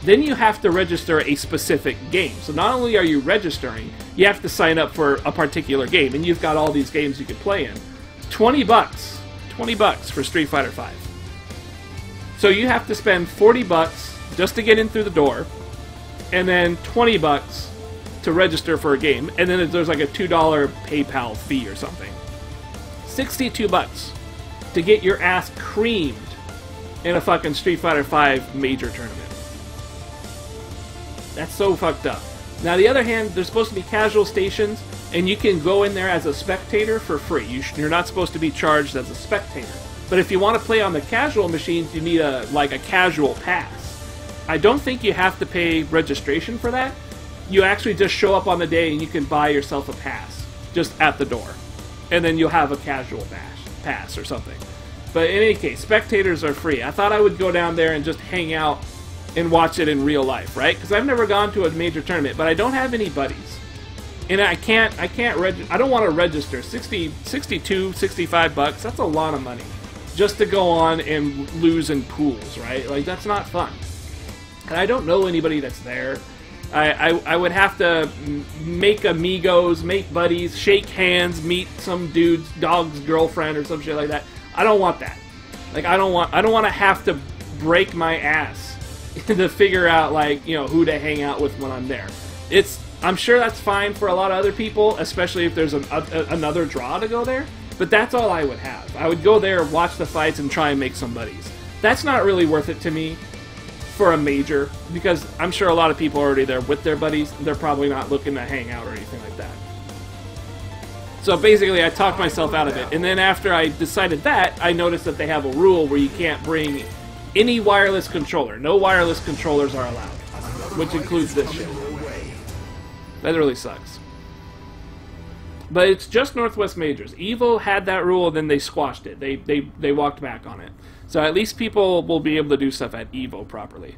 [SPEAKER 4] Then you have to register a specific game. So not only are you registering, you have to sign up for a particular game, and you've got all these games you could play in. $20. $20 for Street Fighter V. So you have to spend $40 just to get in through the door, and then $20 to register for a game, and then there's like a $2 PayPal fee or something. $62 to get your ass creamed in a fucking Street Fighter V major tournament. That's so fucked up. Now, on the other hand, there's supposed to be casual stations, and you can go in there as a spectator for free. You're not supposed to be charged as a spectator. But if you want to play on the casual machines, you need a casual pass. I don't think you have to pay registration for that. You actually just show up on the day and you can buy yourself a pass just at the door. And then you'll have a casual pass or something. But in any case, spectators are free. I thought I would go down there and just hang out and watch it in real life, right? Because I've never gone to a major tournament, but I don't have any buddies. And I don't want to register. 62, $65, that's a lot of money. Just to go on and lose in pools, right? Like, that's not fun. And I don't know anybody that's there. I would have to make amigos, make buddies, shake hands, meet some dude's dog's girlfriend or some shit like that. I don't want that. Like, I don't want to have to break my ass to figure out, like, you know, who to hang out with when I'm there. I'm sure that's fine for a lot of other people, especially if there's another draw to go there, but that's all I would have. I would go there, watch the fights, and try and make some buddies. That's not really worth it to me for a major, because I'm sure a lot of people are already there with their buddies. They're probably not looking to hang out or anything like that. So basically, I talked myself out of it, and then after I decided that, I noticed that they have a rule where you can't bring any wireless controller. No wireless controllers are allowed, which includes this shit. That really sucks. But it's just Northwest Majors. EVO had that rule, then they squashed it. They walked back on it. So at least people will be able to do stuff at EVO properly.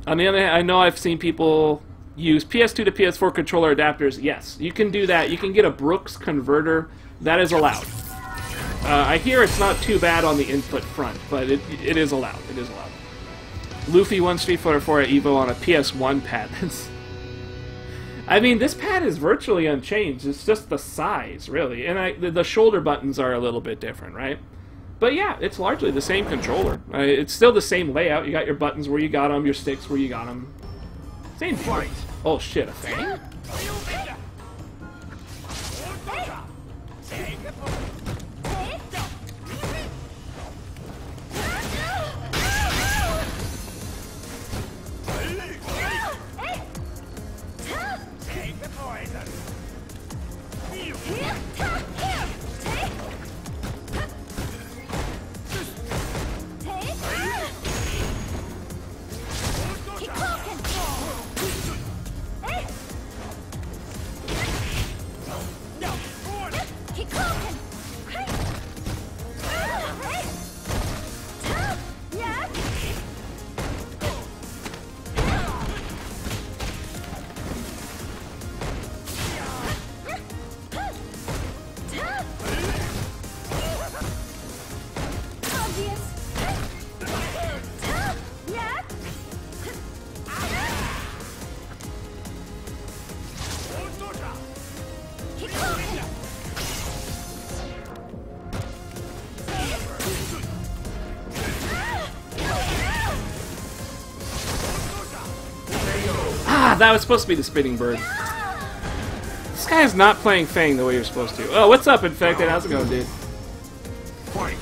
[SPEAKER 4] On the other hand, I know I've seen people use PS2 to PS4 controller adapters. Yes, you can do that. You can get a Brooks converter. That is allowed. I hear it's not too bad on the input front, but it is allowed. It is allowed. Luffy won Street Fighter 4 at EVO on a PS1 pad. I mean, this pad is virtually unchanged. It's just the size, really. And the shoulder buttons are a little bit different, right? But yeah, it's largely the same controller. It's still the same layout. You got your buttons where you got them, your sticks where you got them. Same fight. Oh shit, a thing? Ah, that was supposed to be the spinning bird. This guy is not playing Fang the way you're supposed to. Oh, what's up, Infected? How's it going, dude?
[SPEAKER 1] Fight!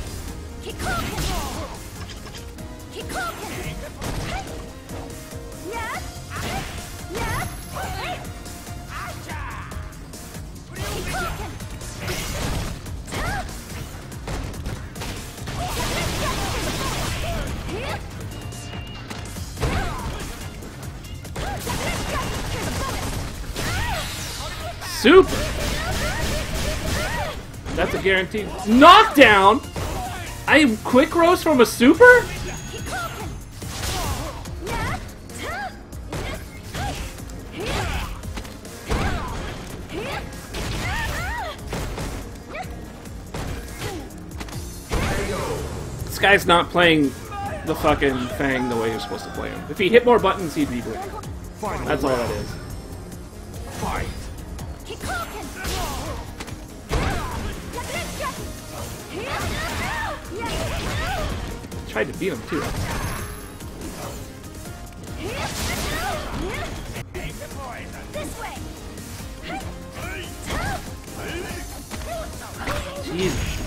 [SPEAKER 4] Super! That's a guaranteed knockdown! I am quick roast from a super? This guy's not playing the fucking Fang the way you're supposed to play him. If he hit more buttons, he'd be winning. That's all that is.
[SPEAKER 1] Fight!
[SPEAKER 4] Tried to beat him too. Jesus.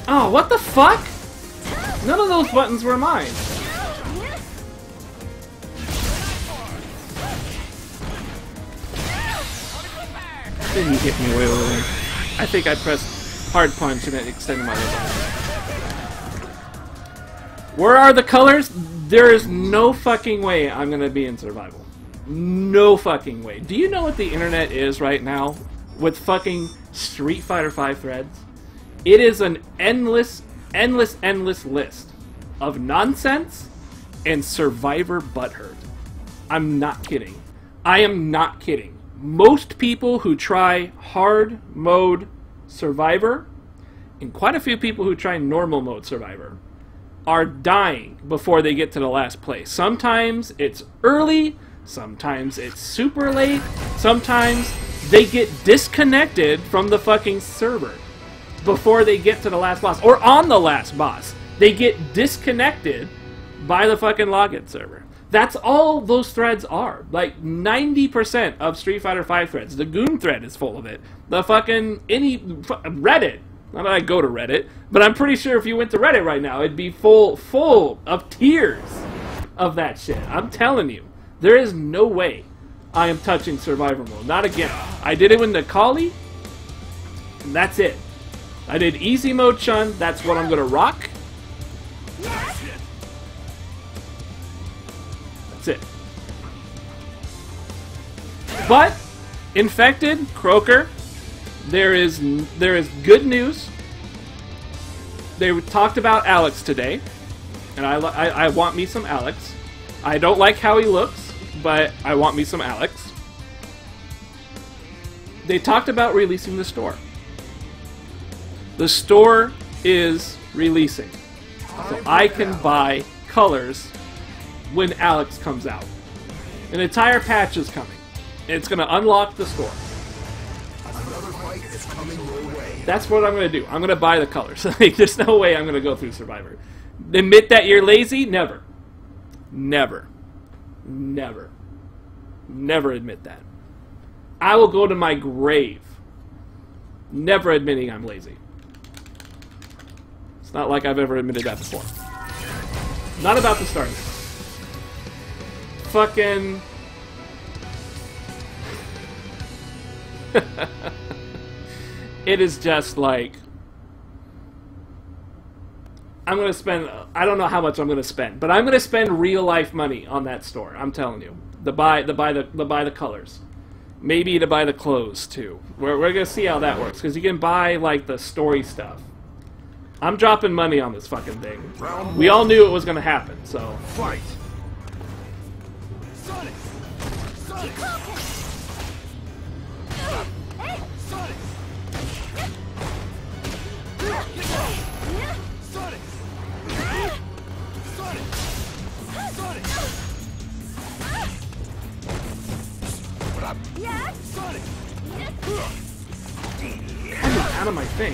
[SPEAKER 4] Oh, what the fuck? None of those buttons were mine. Didn't hit me way over there. I think I pressed hard punch and it extended my leg. Where are the colors? There is no fucking way I'm gonna be in survival. No fucking way. Do you know what the internet is right now? With fucking Street Fighter V threads? It is an endless list of nonsense and Survivor butthurt. I'm not kidding. I am not kidding. Most people who try hard mode Survivor, and quite a few people who try normal mode Survivor, are dying before they get to the last place. Sometimes it's early, sometimes it's super late, sometimes they get disconnected from the fucking server before they get to the last boss, or on the last boss. They get disconnected by the fucking login server. That's all those threads are. Like 90% of Street Fighter V threads. The Goon thread is full of it. The fucking Reddit. Not that I go to Reddit, but I'm pretty sure if you went to Reddit right now, it'd be full of tears of that shit. I'm telling you, there is no way I am touching Survivor mode. Not again. I did it with Nikali, and that's it. I did easy mode Chun. That's what I'm gonna rock. That's it. But Infected, Croaker, there is good news. They talked about Alex today, and I want me some Alex. I don't like how he looks, but I want me some Alex. They talked about releasing the store. The store is releasing, so I can buy colors when Alex comes out. An entire patch is coming. It's going to unlock the store.
[SPEAKER 1] Another fight is coming your way.
[SPEAKER 4] That's what I'm going to do. I'm going to buy the colors. Like, there's no way I'm going to go through Survivor. Admit that you're lazy? Never. Never. Never. Never admit that. I will go to my grave never admitting I'm lazy. It's not like I've ever admitted that before. Not about the start. Fucking... It is just like... I'm going to spend... I don't know how much I'm going to spend, but I'm going to spend real life money on that store. I'm telling you. To buy the colors. Maybe to buy the clothes, too. We're going to see how that works, because you can buy, like, the story stuff. I'm dropping money on this fucking thing. We all knew it was going to happen, so...
[SPEAKER 1] Fight!
[SPEAKER 4] out of my thing.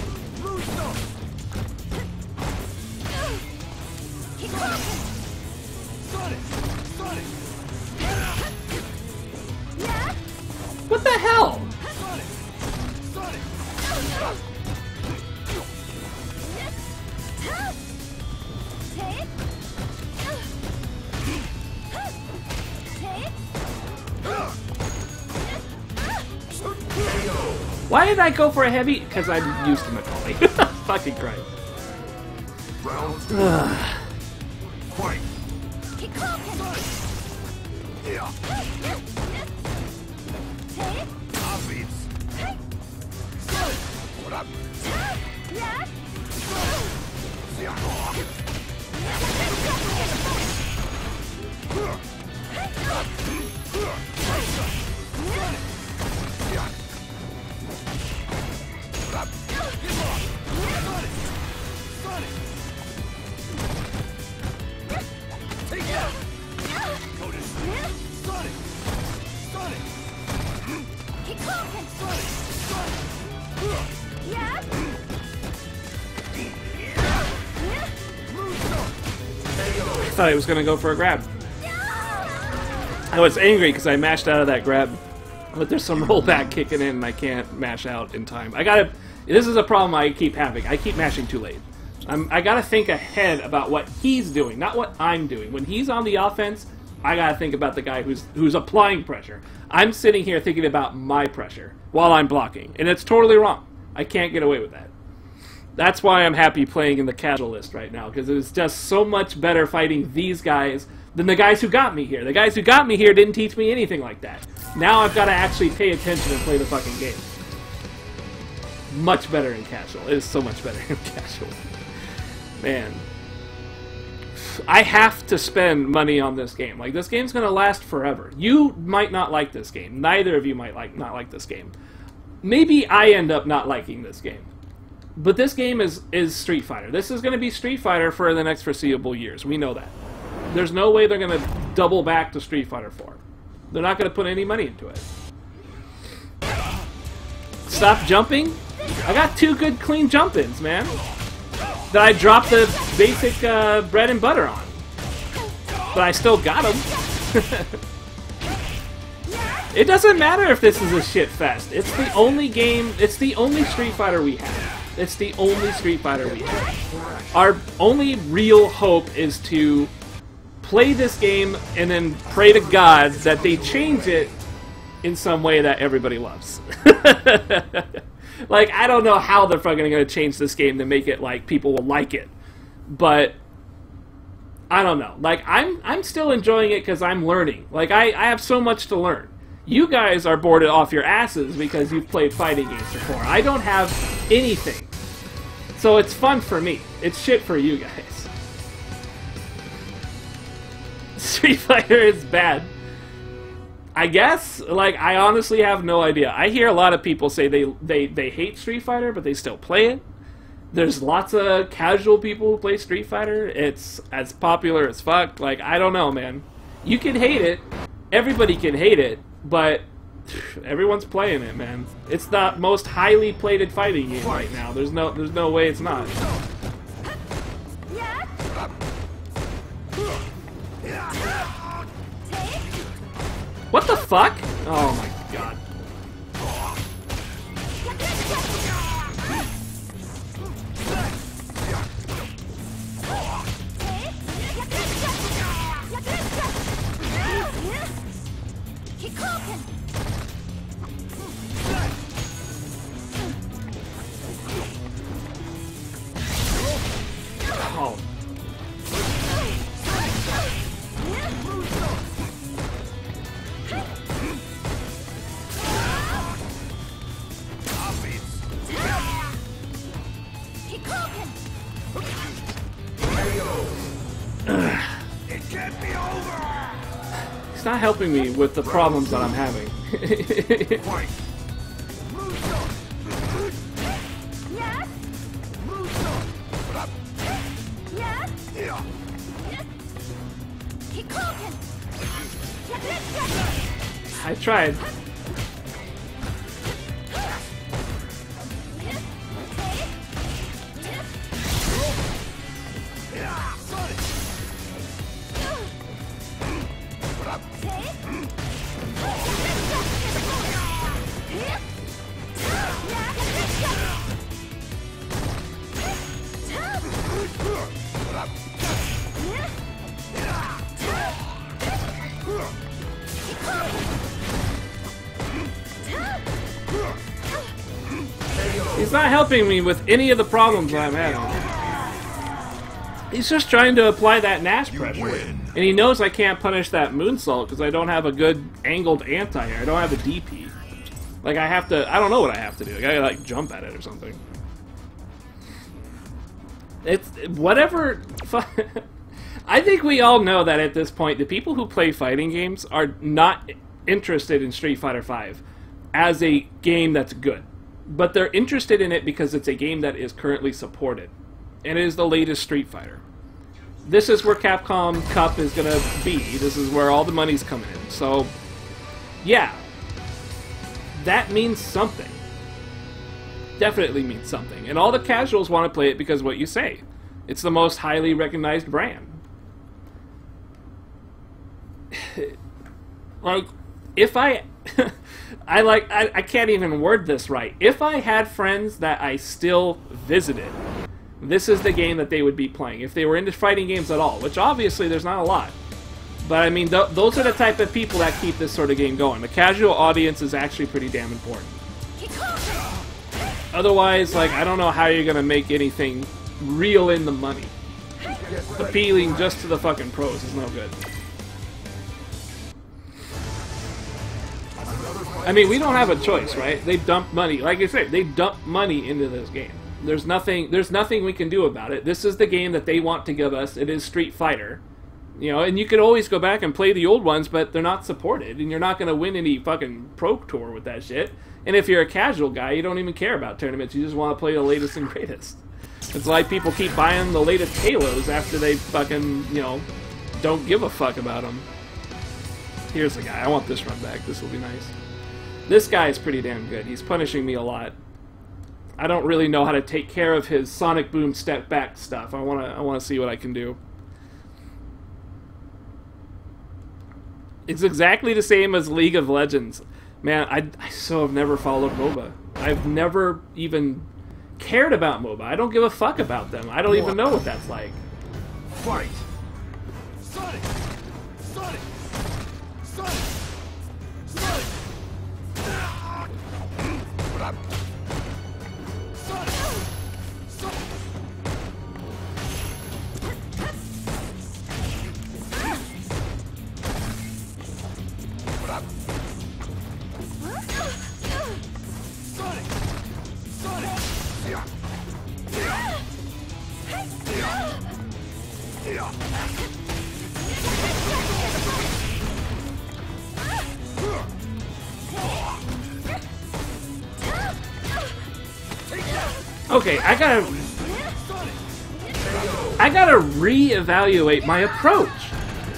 [SPEAKER 4] What the hell? Why did I go for a heavy? Because I'm used to Macaulay. Fucking Christ.
[SPEAKER 1] Round 2. Fight. Yeah. Beats. What up?
[SPEAKER 4] I thought he was gonna go for a grab. I was angry because I mashed out of that grab, but there's some rollback kicking in and I can't mash out in time. This is a problem I keep having. I keep mashing too late. I gotta think ahead about what he's doing, not what I'm doing. When he's on the offense, I gotta think about the guy who's applying pressure. I'm sitting here thinking about my pressure while I'm blocking, and it's totally wrong. I can't get away with that. That's why I'm happy playing in the casual list right now, because it was just so much better fighting these guys than the guys who got me here. The guys who got me here didn't teach me anything like that. Now I've got to actually pay attention and play the fucking game. Much better in casual. It is so much better in casual. Man. I have to spend money on this game. Like, this game's going to last forever. You might not like this game. Neither of you might not like this game. Maybe I end up not liking this game. But this game is Street Fighter. This is going to be Street Fighter for the next foreseeable years. We know that. There's no way they're going to double back to Street Fighter 4. They're not going to put any money into it. Stop jumping? I got 2 good clean jump-ins, man. That I dropped the basic bread and butter on. But I still got them. It doesn't matter if this is a shit fest. It's the only game, it's the only Street Fighter we have. It's the only Street Fighter we have. Our only real hope is to play this game and then pray to God that they change it in some way that everybody loves. Like, I don't know how they're fucking going to change this game to make it like people will like it. But I don't know. Like, I'm still enjoying it because I'm learning. Like, I have so much to learn. You guys are bored off your asses because you've played fighting games before. I don't have anything. So it's fun for me. It's shit for you guys. Street Fighter is bad. I guess? Like, I honestly have no idea. I hear a lot of people say they hate Street Fighter, but they still play it. There's lots of casual people who play Street Fighter. It's as popular as fuck. Like, I don't know, man. You can hate it. Everybody can hate it. But everyone's playing it, man. It's the most highly plated fighting game right now. There's no way it's not. What the fuck? Oh my god. Oh.
[SPEAKER 1] It can't be over.
[SPEAKER 4] It's not helping me with the problems that I'm having.
[SPEAKER 1] Fight.
[SPEAKER 4] I tried. He's not helping me with any of the problems I'm having. He's just trying to apply that Nash pressure. And he knows I can't punish that moonsault because I don't have a good angled anti-air. I don't have a DP. Like, I have to... I don't know what I have to do. I gotta, like, jump at it or something. It's... Whatever... I think we all know that at this point, the people who play fighting games are not interested in Street Fighter V as a game that's good. But they're interested in it because it's a game that is currently supported. And it is the latest Street Fighter. This is where Capcom Cup is going to be. This is where all the money's coming in. So, yeah. That means something. Definitely means something. And all the casuals want to play it because of what you say. It's the most highly recognized brand. Like, if I... I can't even word this right. If I had friends that I still visited... This is the game that they would be playing, if they were into fighting games at all, which obviously there's not a lot. But I mean, those are the type of people that keep this sort of game going. The casual audience is actually pretty damn important. Otherwise, like, I don't know how you're going to make anything real in the money. Appealing just to the fucking pros is no good. I mean, we don't have a choice, right? They dump money. Like I said, they dump money into this game. There's nothing we can do about it. This is the game that they want to give us. It is Street Fighter. You know, and you could always go back and play the old ones, but they're not supported, and you're not going to win any fucking pro tour with that shit. And if you're a casual guy, you don't even care about tournaments. You just want to play the latest and greatest. It's like people keep buying the latest Halos after they fucking, you know, don't give a fuck about them. Here's the guy. I want this run back. This will be nice. This guy is pretty damn good. He's punishing me a lot. I don't really know how to take care of his Sonic Boom step back stuff. I wanna see what I can do. It's exactly the same as League of Legends. Man, I so have never followed MOBA. I've never even cared about MOBA. I don't give a fuck about them. I don't even know what that's like.
[SPEAKER 1] Fight! Sonic! Sonic! Sonic! Sonic! What up? Sonic! Sonic! What up? Sonic! Sonic! Yeah. Yeah. Yeah. Yeah.
[SPEAKER 4] Okay, I gotta reevaluate my approach.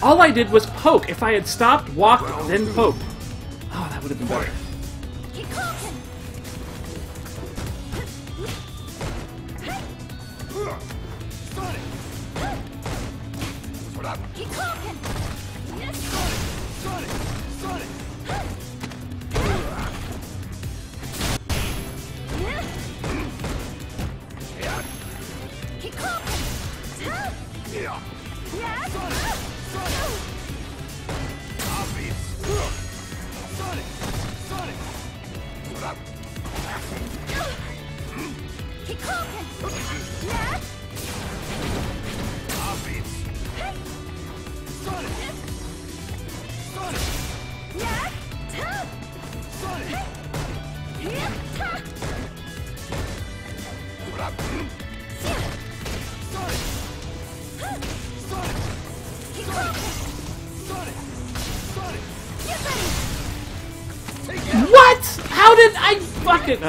[SPEAKER 4] All I did was poke. If I had stopped, walked, then poked. Oh, that would have been better. What? How did I fucking...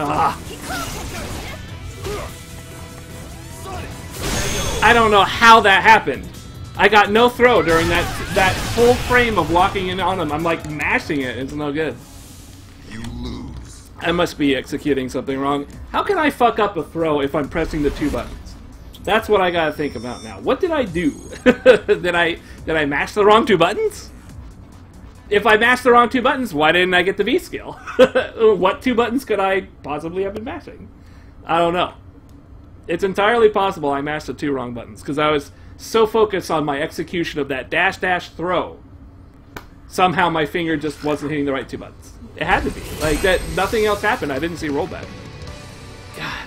[SPEAKER 4] I don't know how that happened. I got no throw during that full frame of walking in on him. I'm like mashing it. It's no good.
[SPEAKER 1] You lose.
[SPEAKER 4] I must be executing something wrong. How can I fuck up a throw if I'm pressing the two buttons? That's what I gotta think about now. What did I do? Did I mash the wrong two buttons? If I mashed the wrong two buttons, why didn't I get the V skill? What two buttons could I possibly have been mashing? I don't know. It's entirely possible I mashed the two wrong buttons, because I was so focused on my execution of that dash throw. Somehow my finger just wasn't hitting the right two buttons. It had to be. Like, that. Nothing else happened. I didn't see rollback. God.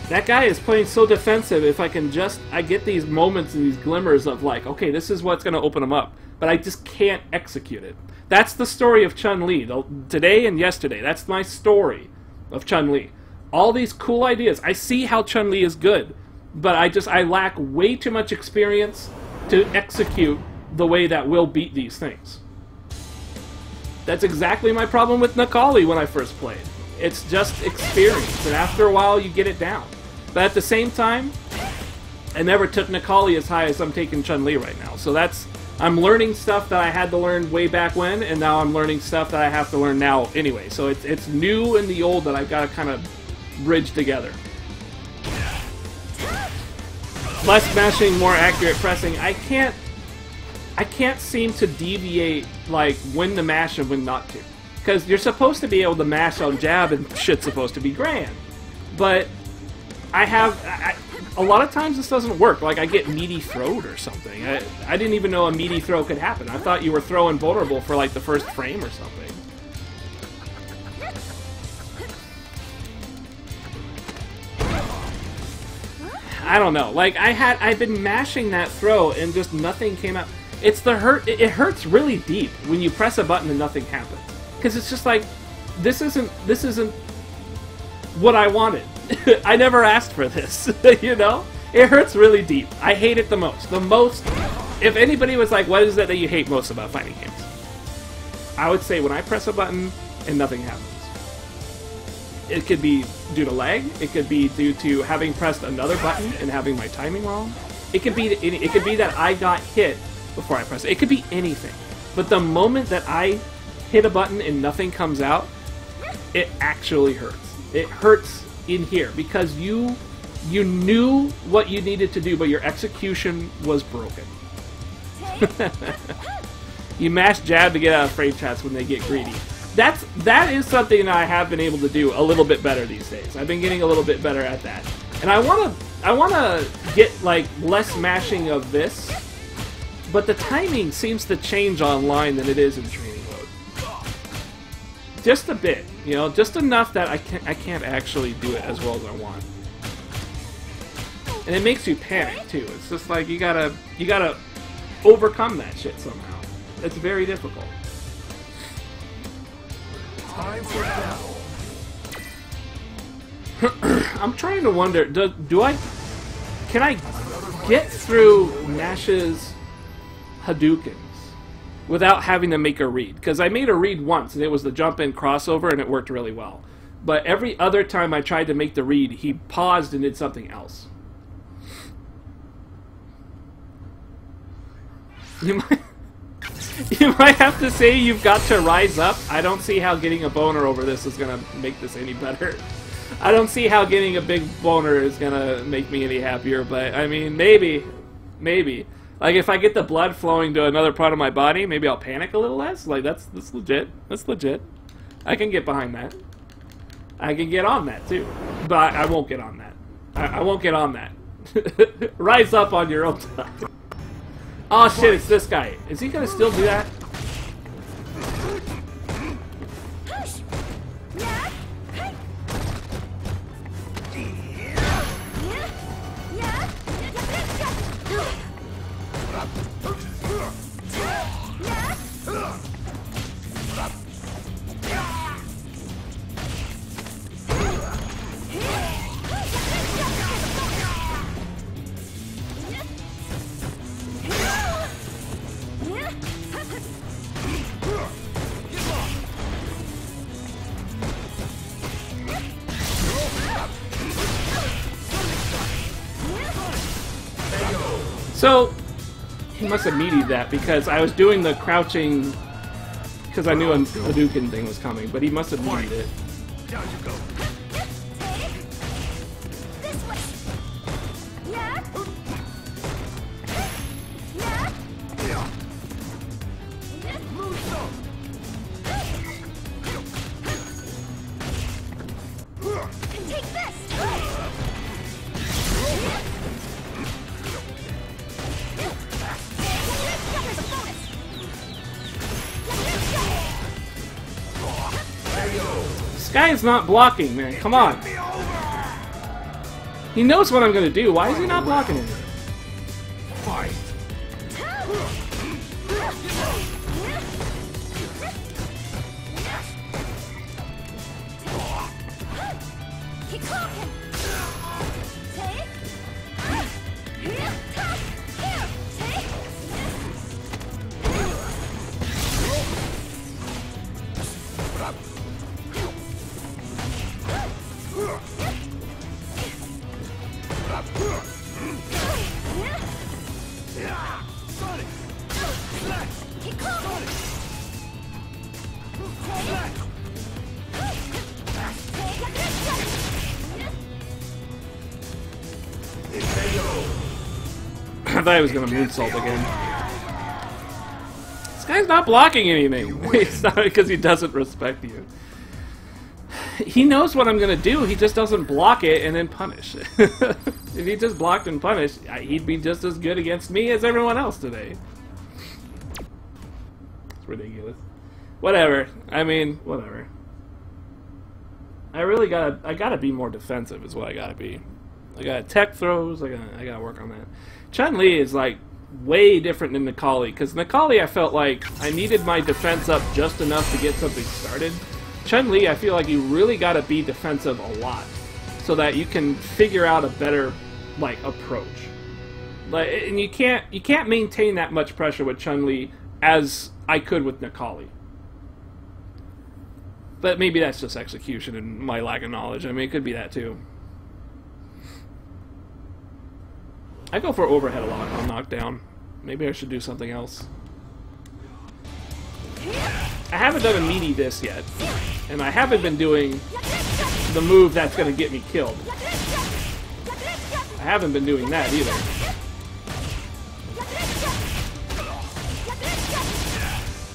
[SPEAKER 4] That guy is playing so defensive. If I can just... I get these moments and these glimmers of like, okay, this is what's going to open him up. But I just can't execute it. That's the story of Chun-Li. Today and yesterday. That's my story of Chun-Li. All these cool ideas. I see how Chun-Li is good. But I lack way too much experience to execute the way that will beat these things. That's exactly my problem with Necalli when I first played. It's just experience. And after a while, you get it down. But at the same time, I never took Necalli as high as I'm taking Chun-Li right now. So that's... I'm learning stuff that I had to learn way back when, and now I'm learning stuff that I have to learn now anyway. So it's new and the old that I've got to kind of bridge together. Less smashing, more accurate pressing. I can't seem to deviate, like, when to mash and when not to. Because you're supposed to be able to mash on jab and shit's supposed to be grand. But a lot of times this doesn't work. Like, I get meaty throat or something. I didn't even know a meaty throw could happen. I thought you were throwing vulnerable for, like, the first frame or something. I don't know. Like, I've been mashing that throw and just nothing came out. It's the hurt. It hurts really deep when you press a button and nothing happens. Because it's just like, this isn't what I wanted. I never asked for this, you know? It hurts really deep. I hate it the most. If anybody was like, what is it that you hate most about fighting games? I would say when I press a button and nothing happens. It could be due to lag. It could be due to having pressed another button and having my timing wrong. It could be that I got hit before I pressed it. It could be anything. But the moment that I hit a button and nothing comes out, it actually hurts. It hurts in here because you knew what you needed to do, but your execution was broken. You mash jab to get out of frame chats when they get greedy. That is something that I have been able to do a little bit better these days. I've been getting a little bit better at that, and I wanna get like less mashing of this, but the timing seems to change online than it is in training mode. Just a bit, you know, just enough that I can't actually do it as well as I want. And it makes you panic too. It's just like you gotta overcome that shit somehow. It's very difficult.
[SPEAKER 1] Time for battle.
[SPEAKER 4] I'm trying to wonder, can I get through Nash's Hadoukens without having to make a read? Because I made a read once, and it was the jump-in crossover, and it worked really well. But every other time I tried to make the read, he paused and did something else. You might have to say you've got to rise up. I don't see how getting a boner over this is going to make this any better. I don't see how getting a big boner is going to make me any happier, but I mean, maybe. Like, if I get the blood flowing to another part of my body, maybe I'll panic a little less. Like, that's legit. That's legit. I can get behind that. I can get on that, too. But I won't get on that. I won't get on that. Rise up on your own time. Oh shit, it's this guy. Is he gonna still do that? So, he must have meatied that because I was doing the crouching because I knew a Hadouken thing was coming, but he must have meatied it.
[SPEAKER 1] Down you go.
[SPEAKER 4] This guy is not blocking, man. Come on. He knows what I'm gonna do. Why is he not blocking it?
[SPEAKER 1] Fight!
[SPEAKER 2] Keep talking. Take. Here. Take. Keep talking.
[SPEAKER 4] I thought he was gonna moonsault again. This guy's not blocking anything. It's not because he doesn't respect you. He knows what I'm gonna do, he just doesn't block it and then punish. If he just blocked and punished, he'd be just as good against me as everyone else today. It's ridiculous. Whatever. I mean, whatever. I gotta be more defensive is what I gotta be. I got tech throws, I gotta work on that. Chun-Li is like way different than Necalli, because Necalli I felt like I needed my defense up just enough to get something started. Chun-Li, I feel like you really gotta be defensive a lot, so that you can figure out a better, like, approach. Like, and you can't maintain that much pressure with Chun-Li as I could with Necalli. But maybe that's just execution and my lack of knowledge. I mean, it could be that too. I go for overhead a lot on knockdown. Maybe I should do something else. I haven't done a meaty this yet, and I haven't been doing the move that's going to get me killed. I haven't been doing that either.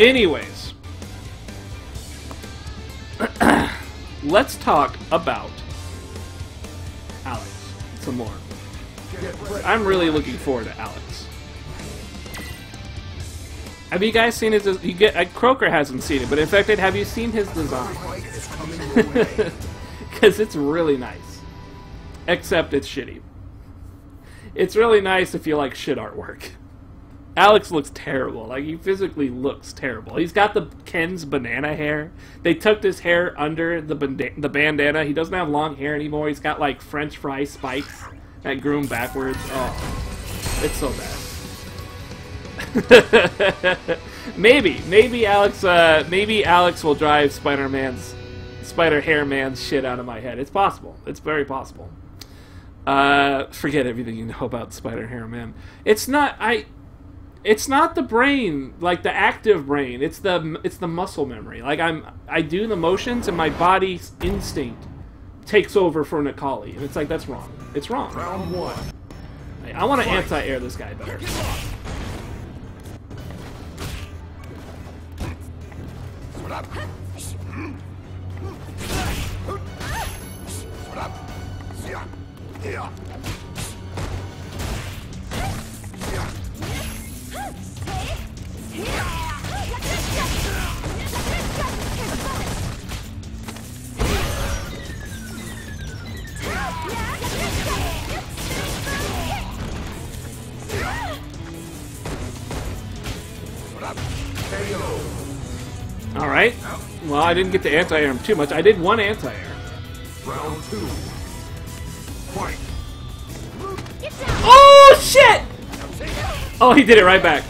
[SPEAKER 4] Anyways, let's talk about Alex some more. I'm really looking forward to Alex. Have you guys seen his? Croker hasn't seen it, but Infected, have you seen his design? Because it's really nice. Except it's shitty. It's really nice if you like shit artwork. Alex looks terrible. Like, he physically looks terrible. He's got the Ken's banana hair. They tucked his hair under the bandana. He doesn't have long hair anymore. He's got, like, French fry spikes that grew him backwards. Oh, it's so bad. maybe Alex will drive Spider Hair Man's shit out of my head. It's possible. It's very possible. Forget everything you know about Spider Hair Man. It's not the brain, like the active brain. It's the muscle memory. Like I do the motions and my body's instinct takes over for Necalli, and it's like, that's wrong. It's wrong.
[SPEAKER 1] Round one.
[SPEAKER 4] I want to anti-air this guy better. Alright. Well, I didn't get to anti-air him too much. I did one anti-air.
[SPEAKER 1] Round two. Fight.
[SPEAKER 4] Oh, shit! Oh, he did it right back.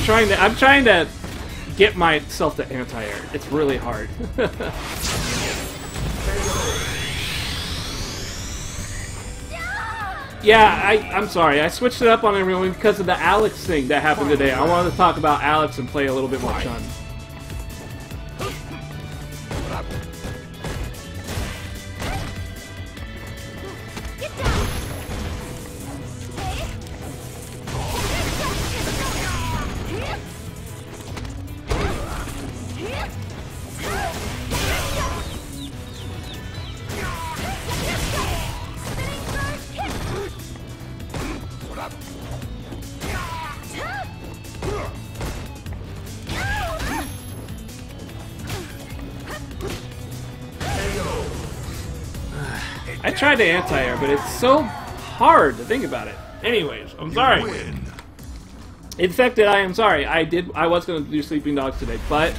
[SPEAKER 4] I'm trying to get myself to anti-air. It's really hard. Yeah, I'm sorry. I switched it up on everyone because of the Alex thing that happened today. I wanted to talk about Alex and play a little bit more Chun. I tried to anti-air, but it's so hard to think about it. Anyways, I'm sorry.
[SPEAKER 1] Win.
[SPEAKER 4] Infected, I am sorry. I was going to do Sleeping Dogs today, but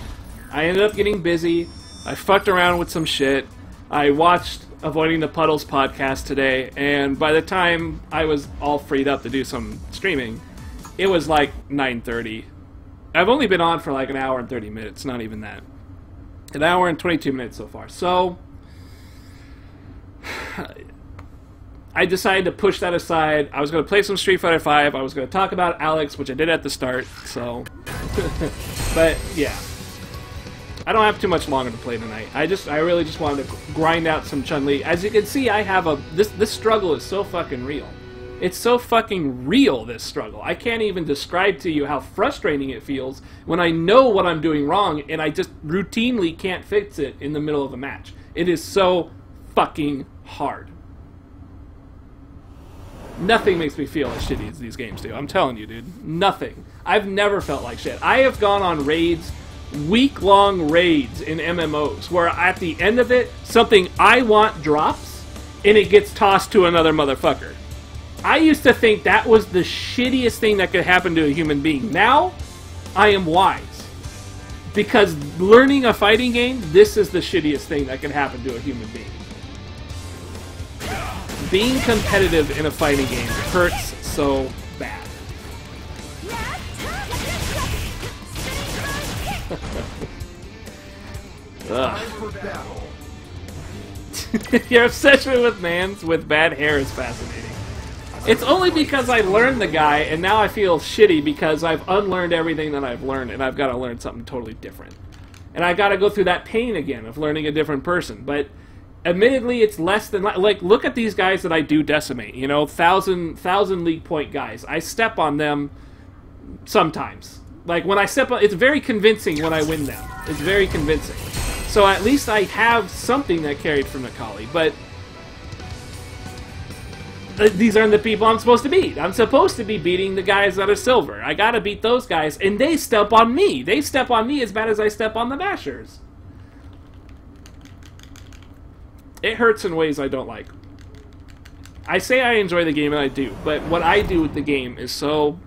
[SPEAKER 4] I ended up getting busy. I fucked around with some shit. I watched Avoiding the Puddles podcast today, and by the time I was all freed up to do some streaming, it was like 9:30. I've only been on for like an hour and 30 minutes, not even that. An hour and 22 minutes so far. So I decided to push that aside. I was going to play some Street Fighter V. I was going to talk about Alex, which I did at the start, so... But, yeah. I don't have too much longer to play tonight. I really just wanted to grind out some Chun-Li. As you can see, I have a... This struggle is so fucking real. It's so fucking real, this struggle. I can't even describe to you how frustrating it feels when I know what I'm doing wrong and I just routinely can't fix it in the middle of a match. It is so fucking hard. Nothing makes me feel as shitty as these games do. I'm telling you, dude. Nothing. I've never felt like shit. I have gone on raids, week-long raids in MMOs, where at the end of it, something I want drops, and it gets tossed to another motherfucker. I used to think that was the shittiest thing that could happen to a human being. Now, I am wise. Because learning a fighting game, this is the shittiest thing that can happen to a human being. Being competitive in a fighting game hurts so bad.
[SPEAKER 1] Time for battle.
[SPEAKER 4] Your obsession with bad hair is fascinating. It's only because I learned the guy, and now I feel shitty because I've unlearned everything that I've learned, and I've got to learn something totally different. And I've got to go through that pain again of learning a different person. But admittedly, it's less than... Like, look at these guys that I do decimate. You know, 1,000 league point guys. I step on them sometimes. Like, when I step on... It's very convincing when I win them. It's very convincing. So at least I have something that carried from Akali, but... These aren't the people I'm supposed to beat. I'm supposed to be beating the guys that are silver. I gotta beat those guys, and they step on me. They step on me as bad as I step on the bashers. It hurts in ways I don't like. I say I enjoy the game, and I do, but what I do with the game is so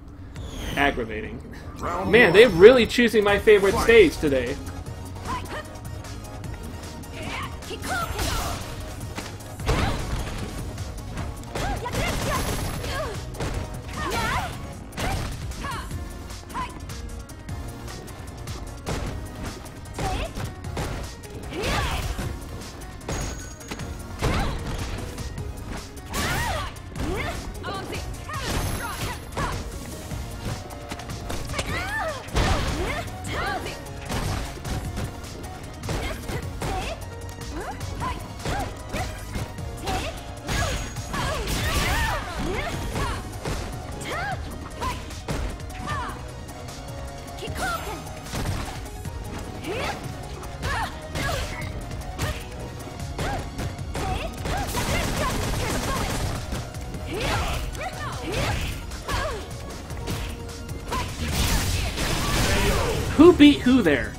[SPEAKER 4] aggravating. Man, they're really choosing my favorite stage today. Who beat who there?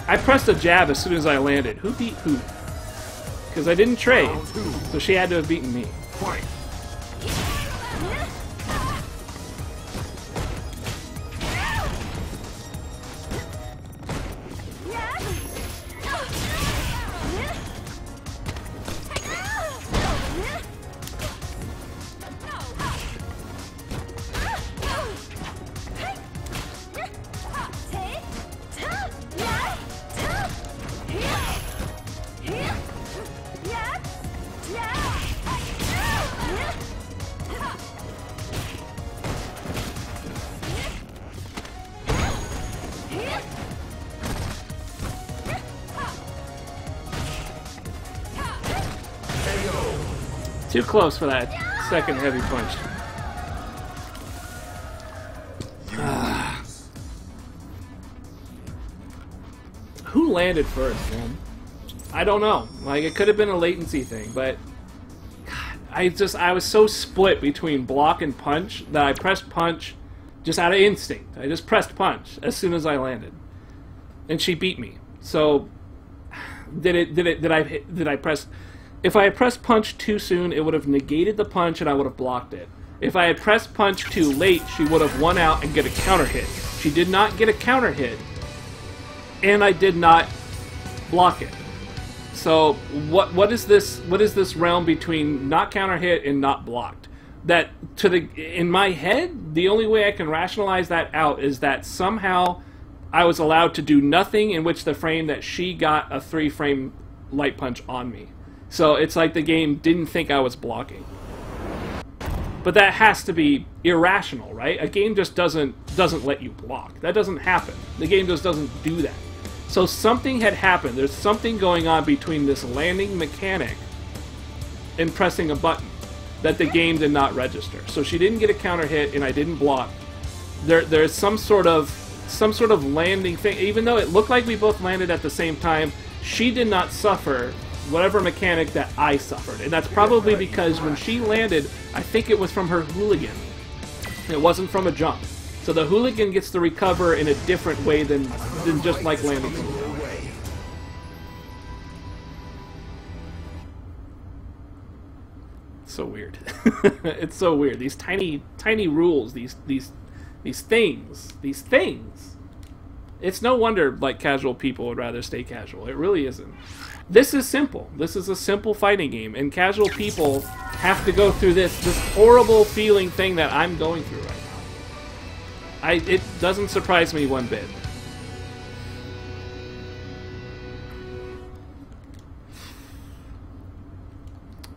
[SPEAKER 4] I pressed a jab as soon as I landed. Who beat who? Because I didn't trade, so she had to have beaten me.
[SPEAKER 1] Fight.
[SPEAKER 4] Too close for that second heavy punch. Who landed first, man? I don't know. Like, it could have been a latency thing, but God, I was so split between block and punch that I pressed punch just out of instinct. I just pressed punch as soon as I landed, and she beat me. So did I press? If I had pressed punch too soon, it would have negated the punch and I would have blocked it. If I had pressed punch too late, she would have won out and get a counter hit. She did not get a counter hit, and I did not block it. So what is this realm between not counter hit and not blocked? That in my head, the only way I can rationalize that out is that somehow I was allowed to do nothing in which the frame that she got a 3-frame light punch on me. So it's like the game didn't think I was blocking. But that has to be irrational, right? A game just doesn't let you block. That doesn't happen. The game just doesn't do that. So something had happened. There's something going on between this landing mechanic and pressing a button that the game did not register. So she didn't get a counter hit and I didn't block. There's some sort of landing thing. Even though it looked like we both landed at the same time, she did not suffer whatever mechanic that I suffered. And that's probably because when she landed, I think it was from her hooligan. It wasn't from a jump. So the hooligan gets to recover in a different way than just like landing. So weird. It's so weird. These tiny rules, these things. It's no wonder like casual people would rather stay casual. It really isn't. This is simple. This is a simple fighting game, and casual people have to go through this horrible feeling thing that I'm going through right now. It doesn't surprise me one bit.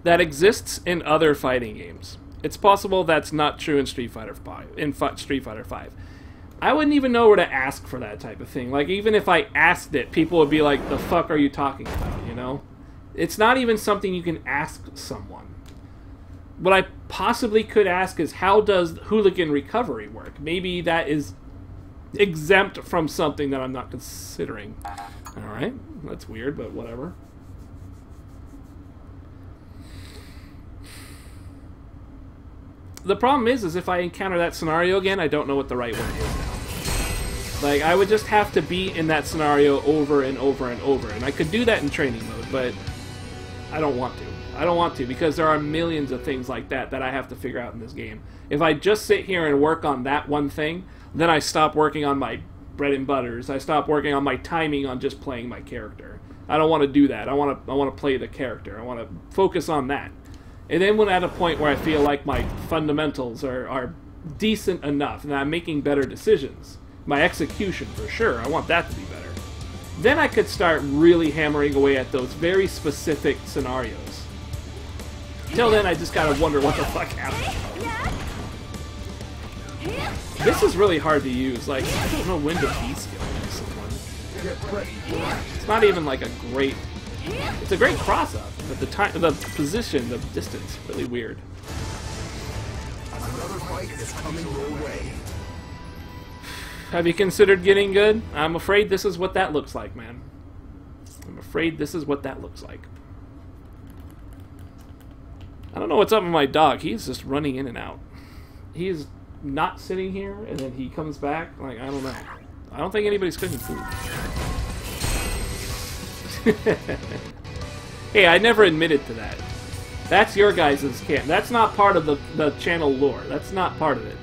[SPEAKER 4] That exists in other fighting games. It's possible that's not true in Street Fighter V. I wouldn't even know where to ask for that type of thing. Like, even if I asked it, people would be like, the fuck are you talking about, you know? It's not even something you can ask someone. What I possibly could ask is, how does hooligan recovery work? Maybe that is exempt from something that I'm not considering. Alright, that's weird, but whatever. The problem is if I encounter that scenario again, I don't know what the right one is now. Like, I would just have to be in that scenario over and over and over. And I could do that in training mode, but I don't want to. I don't want to, because there are millions of things like that that I have to figure out in this game. If I just sit here and work on that one thing, then I stop working on my bread and butters. I stop working on my timing on just playing my character. I don't want to do that. I want to play the character. I want to focus on that. And then when at a point where I feel like my fundamentals are decent enough and I'm making better decisions, my execution for sure, I want that to be better, then I could start really hammering away at those very specific scenarios. Till then, I just gotta wonder what the fuck happened. This is really hard to use. Like, I don't know when to B-skill someone. It's not even like a great... It's a great cross-up, but the position, the distance, really weird.
[SPEAKER 1] Another fight is coming your way.
[SPEAKER 4] Have you considered getting good? I'm afraid this is what that looks like, man. I'm afraid this is what that looks like. I don't know what's up with my dog. He's just running in and out. He's not sitting here, and then he comes back. Like, I don't know. I don't think anybody's cooking food. Hey, I never admitted to that. That's your guys' camp. That's not part of the channel lore. That's not part of it.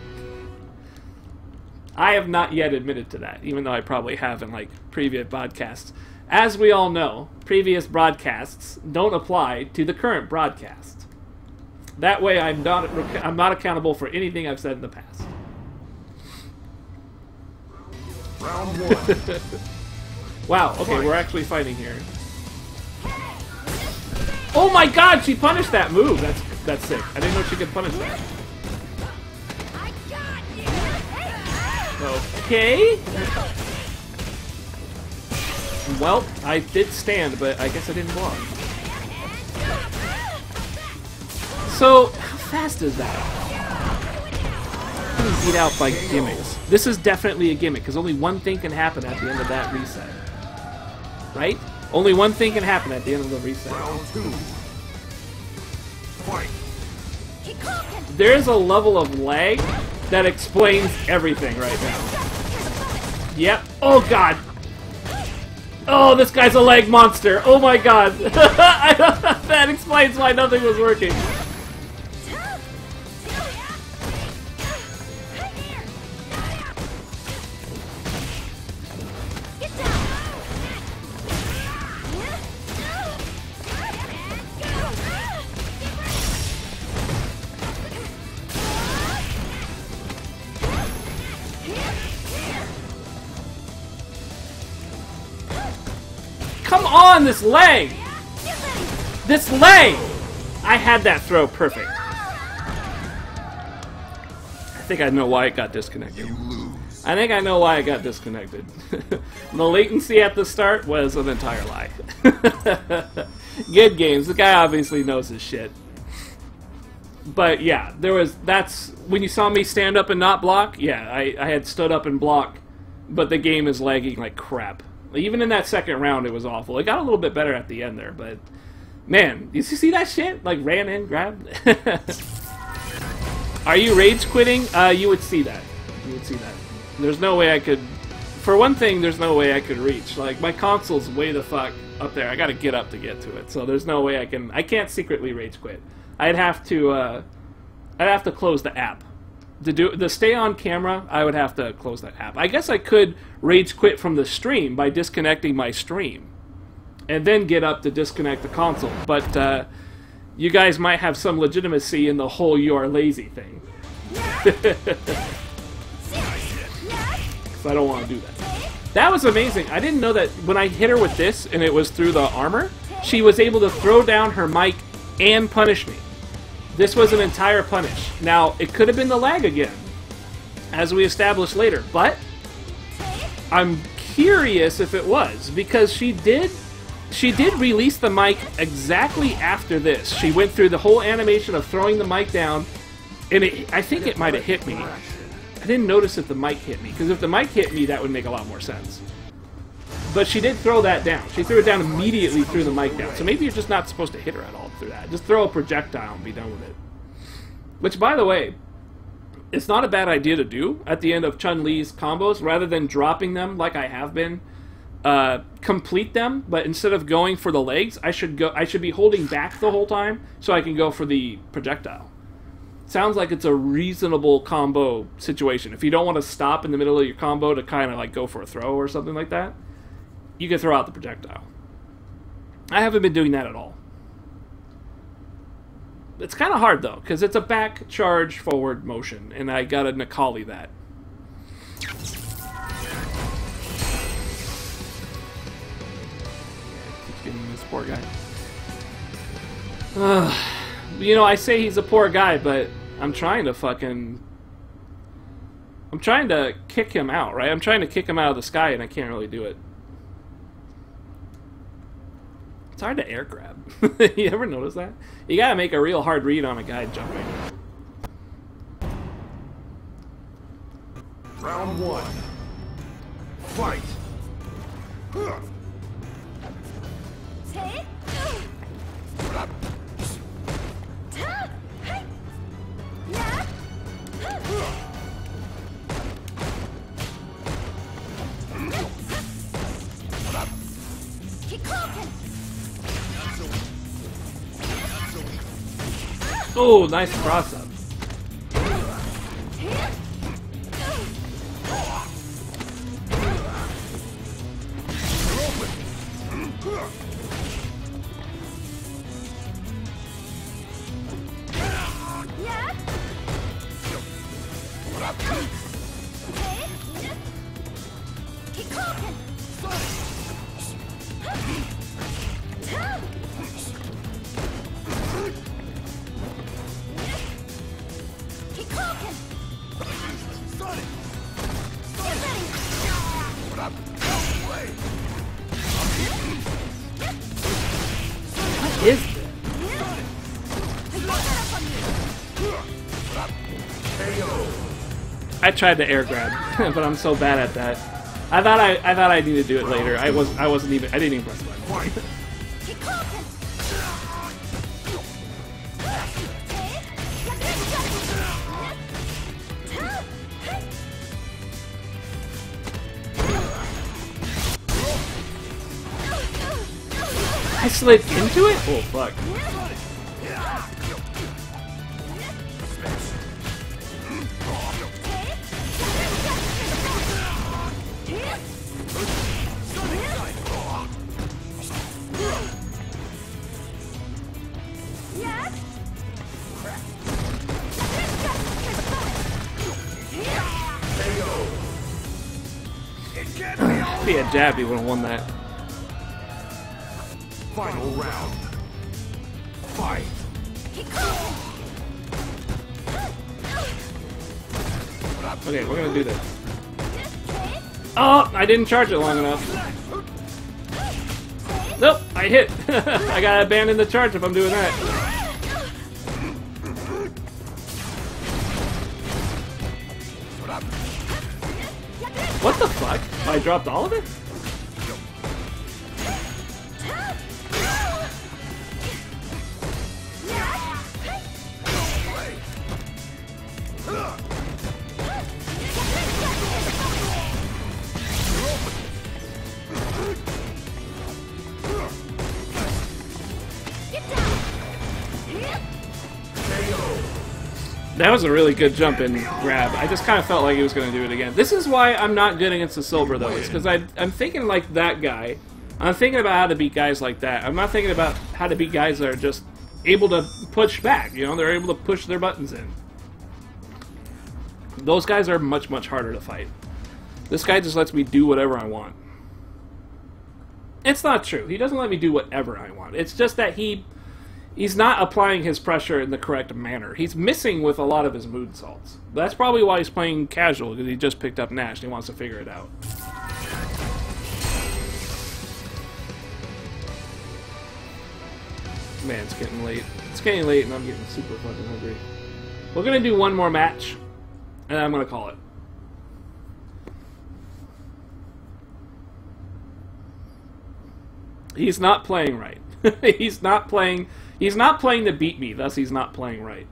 [SPEAKER 4] I have not yet admitted to that, even though I probably have in, like, previous broadcasts. As we all know, previous broadcasts don't apply to the current broadcast. That way, I'm not accountable for anything I've said in the past.
[SPEAKER 1] Round one.
[SPEAKER 4] Wow, okay, we're actually fighting here. Oh my god, she punished that move! That's sick. I didn't know she could punish that. Okay. Well, I did stand, but I guess I didn't block. So, how fast is that? Getting beat out by gimmicks. This is definitely a gimmick, because only one thing can happen at the end of that reset. Right? Only one thing can happen at the end of the reset.
[SPEAKER 1] Round two. Fight.
[SPEAKER 4] There is a level of lag that explains everything right now. Yep. Oh god. Oh, this guy's a lag monster. Oh my god. That explains why nothing was working. Come on, this leg! This leg! I had that throw perfect. I think I know why it got disconnected. I think I know why it got disconnected. The latency at the start was an entire lie. Good games. The guy obviously knows his shit. But yeah, that's when you saw me stand up and not block. Yeah, I had stood up and blocked, but the game is lagging like crap. Even in that second round, it was awful. It got a little bit better at the end there, but man, did you see that shit? Like ran in, grabbed. Are you rage quitting? You would see that. You would see that. There's no way I could. For one thing, there's no way I could reach. Like my console's way the fuck up there. I got to get up to get to it. So there's no way I can. I can't secretly rage quit. I'd have to close the app. To stay on camera, I would have to close that app. I guess I could rage quit from the stream by disconnecting my stream, and then get up to disconnect the console. But you guys might have some legitimacy in the whole "you are lazy" thing. So I don't want to do that. That was amazing. I didn't know that when I hit her with this and it was through the armor, she was able to throw down her mic and punish me. This was an entire punish. Now, it could have been the lag again, as we established later, but I'm curious if it was, because she did release the mic exactly after this. She went through the whole animation of throwing the mic down, and I think it might have hit me. I didn't notice if the mic hit me, because if the mic hit me, that would make a lot more sense. But she did throw that down. She threw it down immediately, threw the mic down. So maybe you're just not supposed to hit her at all through that. Just throw a projectile and be done with it. Which, by the way, it's not a bad idea to do at the end of Chun-Li's combos. Rather than dropping them like I have been, complete them. But instead of going for the legs, I should be holding back the whole time so I can go for the projectile. Sounds like it's a reasonable combo situation. If you don't want to stop in the middle of your combo to kind of like go for a throw or something like that, you can throw out the projectile. I haven't been doing that at all. It's kind of hard though, because it's a back charge forward motion, and I gotta Nikali that. Keeps getting this poor guy. You know, I say he's a poor guy, but I'm trying to kick him out, right? I'm trying to kick him out of the sky, and I can't really do it. It's hard to air grab. You ever notice that? You gotta make a real hard read on a guy jumping.
[SPEAKER 1] Round one. Fight.
[SPEAKER 4] Oh, nice cross up. What is this? I tried to air grab, but I'm so bad at that. I thought I needed to do it later. I didn't even press the button. I slid into it? Oh, fuck. If he had jabbed, he would have won that.
[SPEAKER 1] Final round. Fight.
[SPEAKER 4] Okay, we're gonna do this. Oh, I didn't charge it long enough. Nope, I hit. I gotta abandon the charge if I'm doing that. What the fuck? I dropped all of it? That was a really good jump and grab. I just kind of felt like he was going to do it again. This is why I'm not good against the silver, though. It's because I'm thinking like that guy. I'm thinking about how to beat guys like that. I'm not thinking about how to beat guys that are just able to push back. You know, they're able to push their buttons in. Those guys are much, much harder to fight. This guy just lets me do whatever I want. It's not true. He doesn't let me do whatever I want. It's just that he's not applying his pressure in the correct manner. He's missing with a lot of his moonsaults. That's probably why he's playing casual, because he just picked up Nash and he wants to figure it out. Man, it's getting late. It's getting late and I'm getting super fucking hungry. We're going to do one more match, and I'm going to call it. He's not playing right. He's not playing to beat me, thus he's not playing right.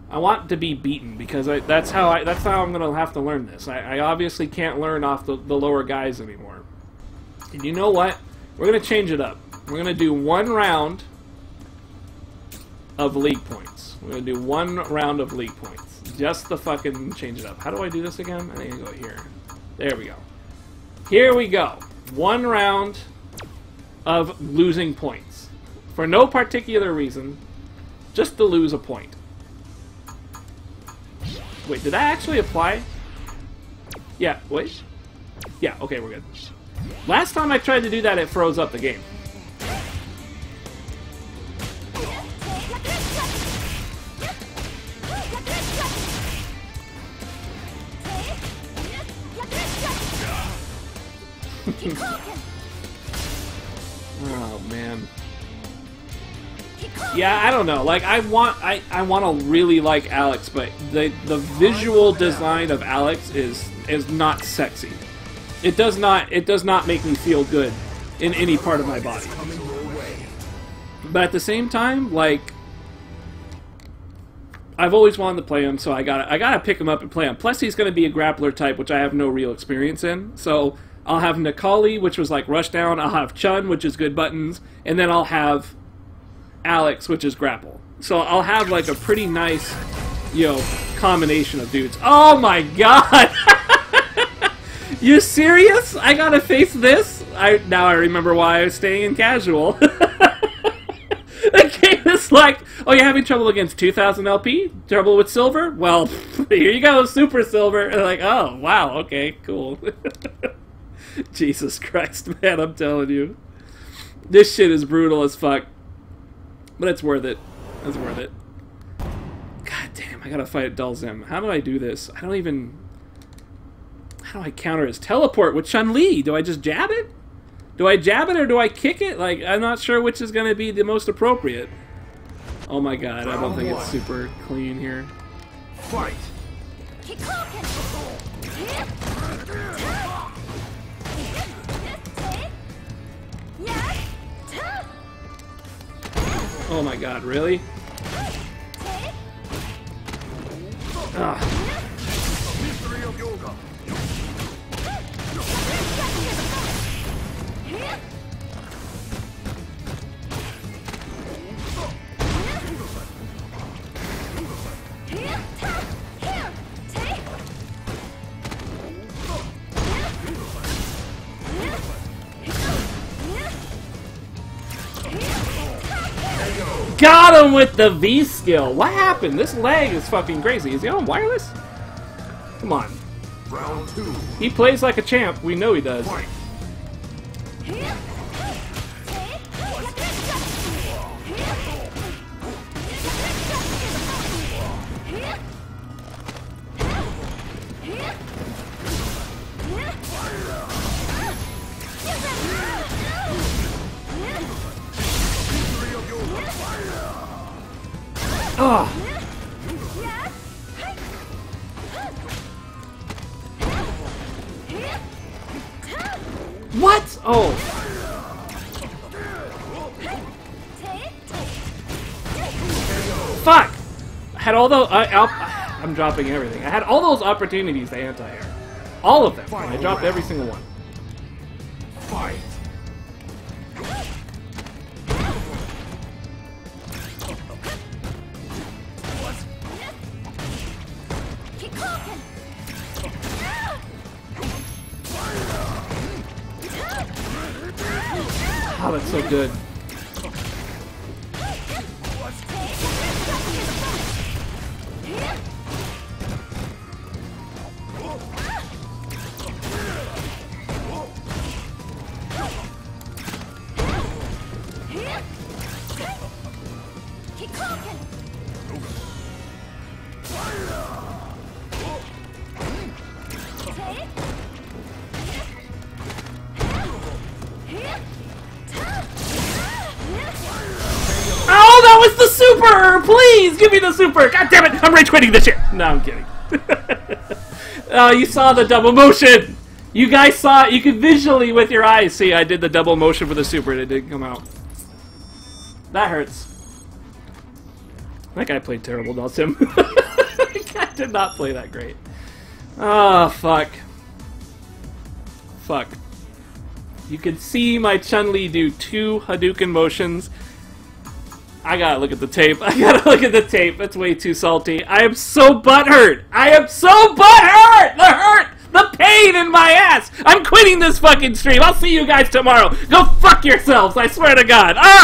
[SPEAKER 4] I want to be beaten because that's how I'm gonna have to learn this. I obviously can't learn off the lower guys anymore. And you know what? We're gonna change it up. We're gonna do one round of league points. We're gonna do one round of league points. Just to fucking change it up. How do I do this again? I think I go here. There we go. Here we go. One round of losing points. For no particular reason, just to lose a point. Wait, did that actually apply? Yeah, wait. Yeah, okay, we're good. Last time I tried to do that, it froze up the game. Oh, man. Yeah, I don't know. Like, I want to really like Alex, but the visual design of Alex is not sexy. It does not make me feel good in any part of my body. But at the same time, like, I've always wanted to play him, so I gotta pick him up and play him. Plus, he's going to be a grappler type, which I have no real experience in. So I'll have Nikali, which was like rushdown. I'll have Chun, which is good buttons, and then I'll have Alex, which is grapple. So I'll have like a pretty nice, you know, combination of dudes. Oh my god! You serious? I gotta face this? Now I remember why I was staying in casual. The game is like, oh, you're having trouble against 2000 LP? Trouble with silver? Well, here you go, super silver. And like, oh, wow, okay, cool. Jesus Christ, man, I'm telling you. This shit is brutal as fuck. But it's worth it. It's worth it. God damn, I gotta fight Dulzim. How do I do this? I don't even... How do I counter his teleport with Chun-Li? Do I just jab it? Do I jab it or do I kick it? Like, I'm not sure which is gonna be the most appropriate. Oh my god, I don't think it's super clean here.
[SPEAKER 1] Fight!
[SPEAKER 4] Oh my god, really? Ugh.
[SPEAKER 1] Mystery of yoga.
[SPEAKER 4] him with the V skill. What happened? This lag is fucking crazy. Is he on wireless? Come on.
[SPEAKER 1] Round 2.
[SPEAKER 4] He plays like a champ. We know he does.
[SPEAKER 1] Fight.
[SPEAKER 4] Oh. What? Oh. Fuck! I had all those. I'm dropping everything. I had all those opportunities to anti-air. All of them. And I dropped every single one.
[SPEAKER 1] Fight.
[SPEAKER 4] Oh, that's so good. Oh, that was the super! Please, give me the super! God damn it, I'm rage quitting this shit! No, I'm kidding. Oh, you saw the double motion! You guys saw it, you could visually with your eyes see I did the double motion for the super and it didn't come out. That hurts. That guy played terrible, not him. That guy did not play that great. Oh, fuck. Fuck. You can see my Chun-Li do 2 Hadouken motions. I gotta look at the tape. I gotta look at the tape. That's way too salty. I am so butthurt. I am so butthurt! The hurt! The pain in my ass! I'm quitting this fucking stream. I'll see you guys tomorrow. Go fuck yourselves, I swear to God. Ah!